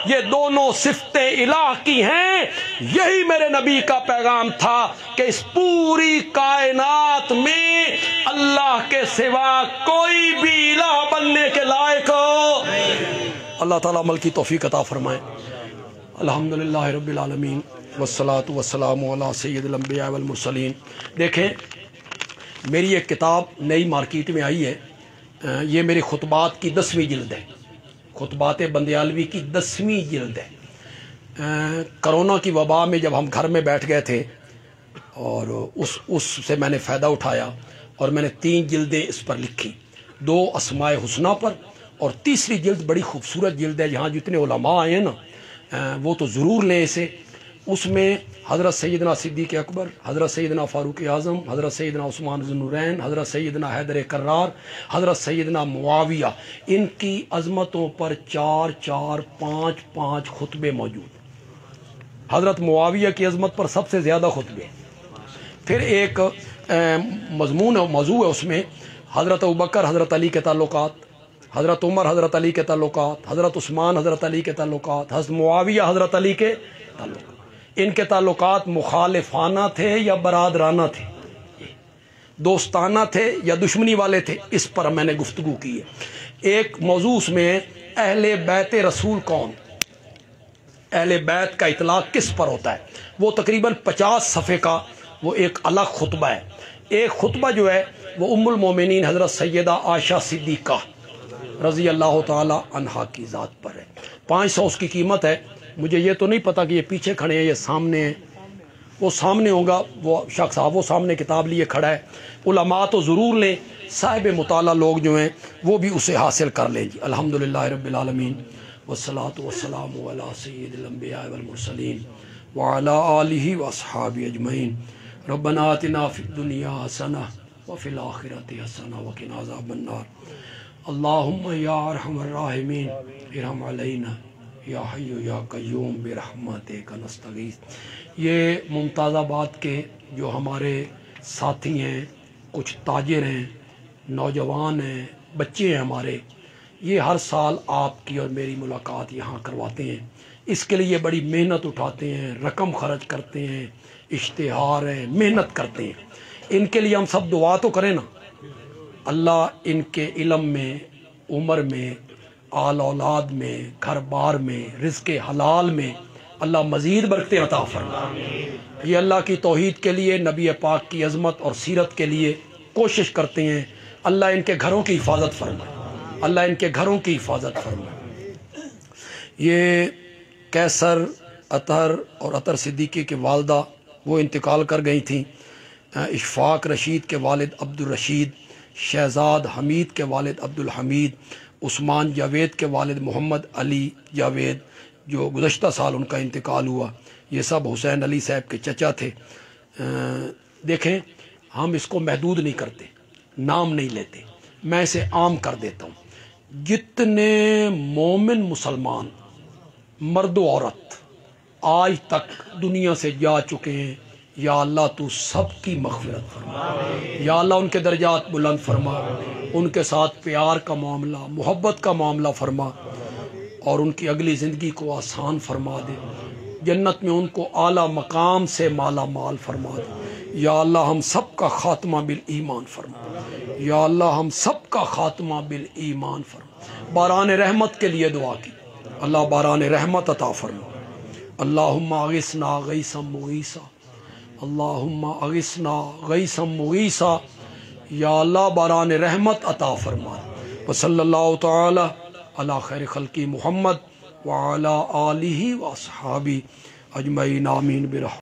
یہ دونوں صفتیں الہ کی ہیں۔ یہی میرے نبی کا پیغام تھا کہ اس پوری کائنات میں اللہ کے سوا کوئی بھی الہ بننے کے لائق ہو۔ اللہ تعالیٰ عمل کی توفیق عطا فرمائے۔ الحمدللہ رب العالمین والصلاة والسلام علی سید الانبیاء والمرسلین۔ دیکھیں میری ایک کتاب نئی مارکیٹ میں آئی ہے، یہ میرے خطبات کی 10ویں جلد ہے، خطبات بندیالوی کی 10ویں جلد ہے۔ کرونا کی وبا میں جب ہم گھر میں بیٹھ گئے تھے اور اس سے میں نے فائدہ اٹھایا اور میں نے 3 جلدیں اس پر لکھی، 2 اسماء حسنہ پر اور تیسری جلد بڑی خوبصورت جلد ہے، جہاں جتنے علماء آئے ہیں نا وہ تو ضرور لیں اسے۔ اس میں حضرت سیدنا صدیق اکبر، حضرت سیدنا فاروق اعظم، حضرت سیدنا عثمان ذو النورین، حضرت سیدنا حیدر کرار، حضرت سیدنا معاویہ، ان کی عظمتوں پر 4 5 5 خطبے موجود۔ حضرت معاویہ کی عظمت پر سب سے زیادہ خطبے۔ پھر ایک مضمون اور موضوع ہے اس میں حضرت ابوبکر حضرت علی کے تعلقات، حضرت عمر حضرت علی کے تعلقات، حضرت عثمان حضرت علی کے تعلقات، حضرت معاویہ حضرت علی کے تعلقات۔ ان کے تعلقات مخالفانہ تھے یا برادرانہ تھے، دوستانہ تھے یا دشمنی والے تھے، اس پر میں نے گفتگو کی ہے۔ ایک موضوع اس میں اہل بیت رسول کون، اہل بیت کا اطلاق کس پر ہوتا ہے، وہ تقریباً 50 صفحے کا وہ ایک الگ خطبہ ہے۔ ایک خطبہ جو ہے وہ ام المومنین حضرت سیدہ عائشہ صدیقہ رضی اللہ تعالی عنہا کی ذات پر ہے۔ 500 اس کی قیمت ہے۔ مجھے یہ تو نہیں پتا کہ یہ پیچھے کھڑے ہیں، یہ سامنے ہیں، وہ سامنے ہوگا، وہ شخص صاحب وہ سامنے کتاب لیے کھڑا ہے۔ علماء تو ضرور لیں، صاحب مطالعہ لوگ جو ہیں وہ بھی اسے حاصل کر لیں جی۔ الحمدللہ رب العالمین والصلاة والسلام علی سید الانبیاء والمرسلین وعلی آلہ واصحابہ اجمعین۔ ربنا آتنا فی الدنیا حسنہ وفی الآخرۃ حسنہ وقنا عذاب النار۔ اللہم یا ارحم الراحمین ارحم علینا یا حی یا قیوم برحمتک نستغیث۔ یہ ممتاز آباد کے جو ہمارے ساتھی ہیں، کچھ تاجر ہیں، نوجوان ہیں، بچے ہیں ہمارے، یہ ہر سال آپ کی اور میری ملاقات یہاں کرواتے ہیں۔ اس کے لیے بڑی محنت اٹھاتے ہیں، رقم خرچ کرتے ہیں، اشتہار ہے، محنت کرتے ہیں۔ ان کے لیے ہم سب دعا تو کریں نا، اللہ ان کے علم میں، عمر میں، آل اولاد میں، گھر بار میں، رزق حلال میں اللہ مزید برکتیں عطا فرمائے۔ یہ اللہ کی توحید کے لیے، نبی پاک کی عظمت اور سیرت کے لیے کوشش کرتے ہیں۔ اللہ ان کے گھروں کی حفاظت فرمائے، اللہ ان کے گھروں کی حفاظت فرمائے۔ یہ کیسر اطہر اور اطہر صدیقی کی والدہ وہ انتقال کر گئی تھیں۔ اشفاق رشید کے والد عبد الرشید، شہزاد حمید کے والد عبد الحمید، عثمان جاوید کے والد محمد علی جاوید جو گزشتہ سال ان کا انتقال ہوا، یہ سب حسین علی صاحب کے چچا تھے۔ دیکھیں ہم اس کو محدود نہیں کرتے، نام نہیں لیتے، میں اسے عام کر دیتا ہوں۔ جتنے مومن مسلمان مرد و عورت آج تک دنیا سے جا چکے ہیں، یا اللہ تو سب کی مغفرت فرما، یا اللہ ان کے درجات بلند فرما، ان کے ساتھ پیار کا معاملہ، محبت کا معاملہ فرما، اور ان کی اگلی زندگی کو آسان فرما دے، جنت میں ان کو اعلیٰ مقام سے مالا مال فرما دے۔ یا اللہ ہم سب کا خاتمہ بالایمان فرما، یا اللہ ہم سب کا خاتمہ بالایمان فرما۔ باران رحمت کے لیے دعا کی، اللہ باران رحمت عطا فرما۔ اللہم اغثنا غیثا مغیثا، اللہم اغثنا غیثا مغیثا، یا اللہ باران رحمت عطا فرما۔ وصلی اللہ تعالی علی خیر خلقی محمد وعلی آلہ واصحابہ اجمعین، آمین برحمتہ۔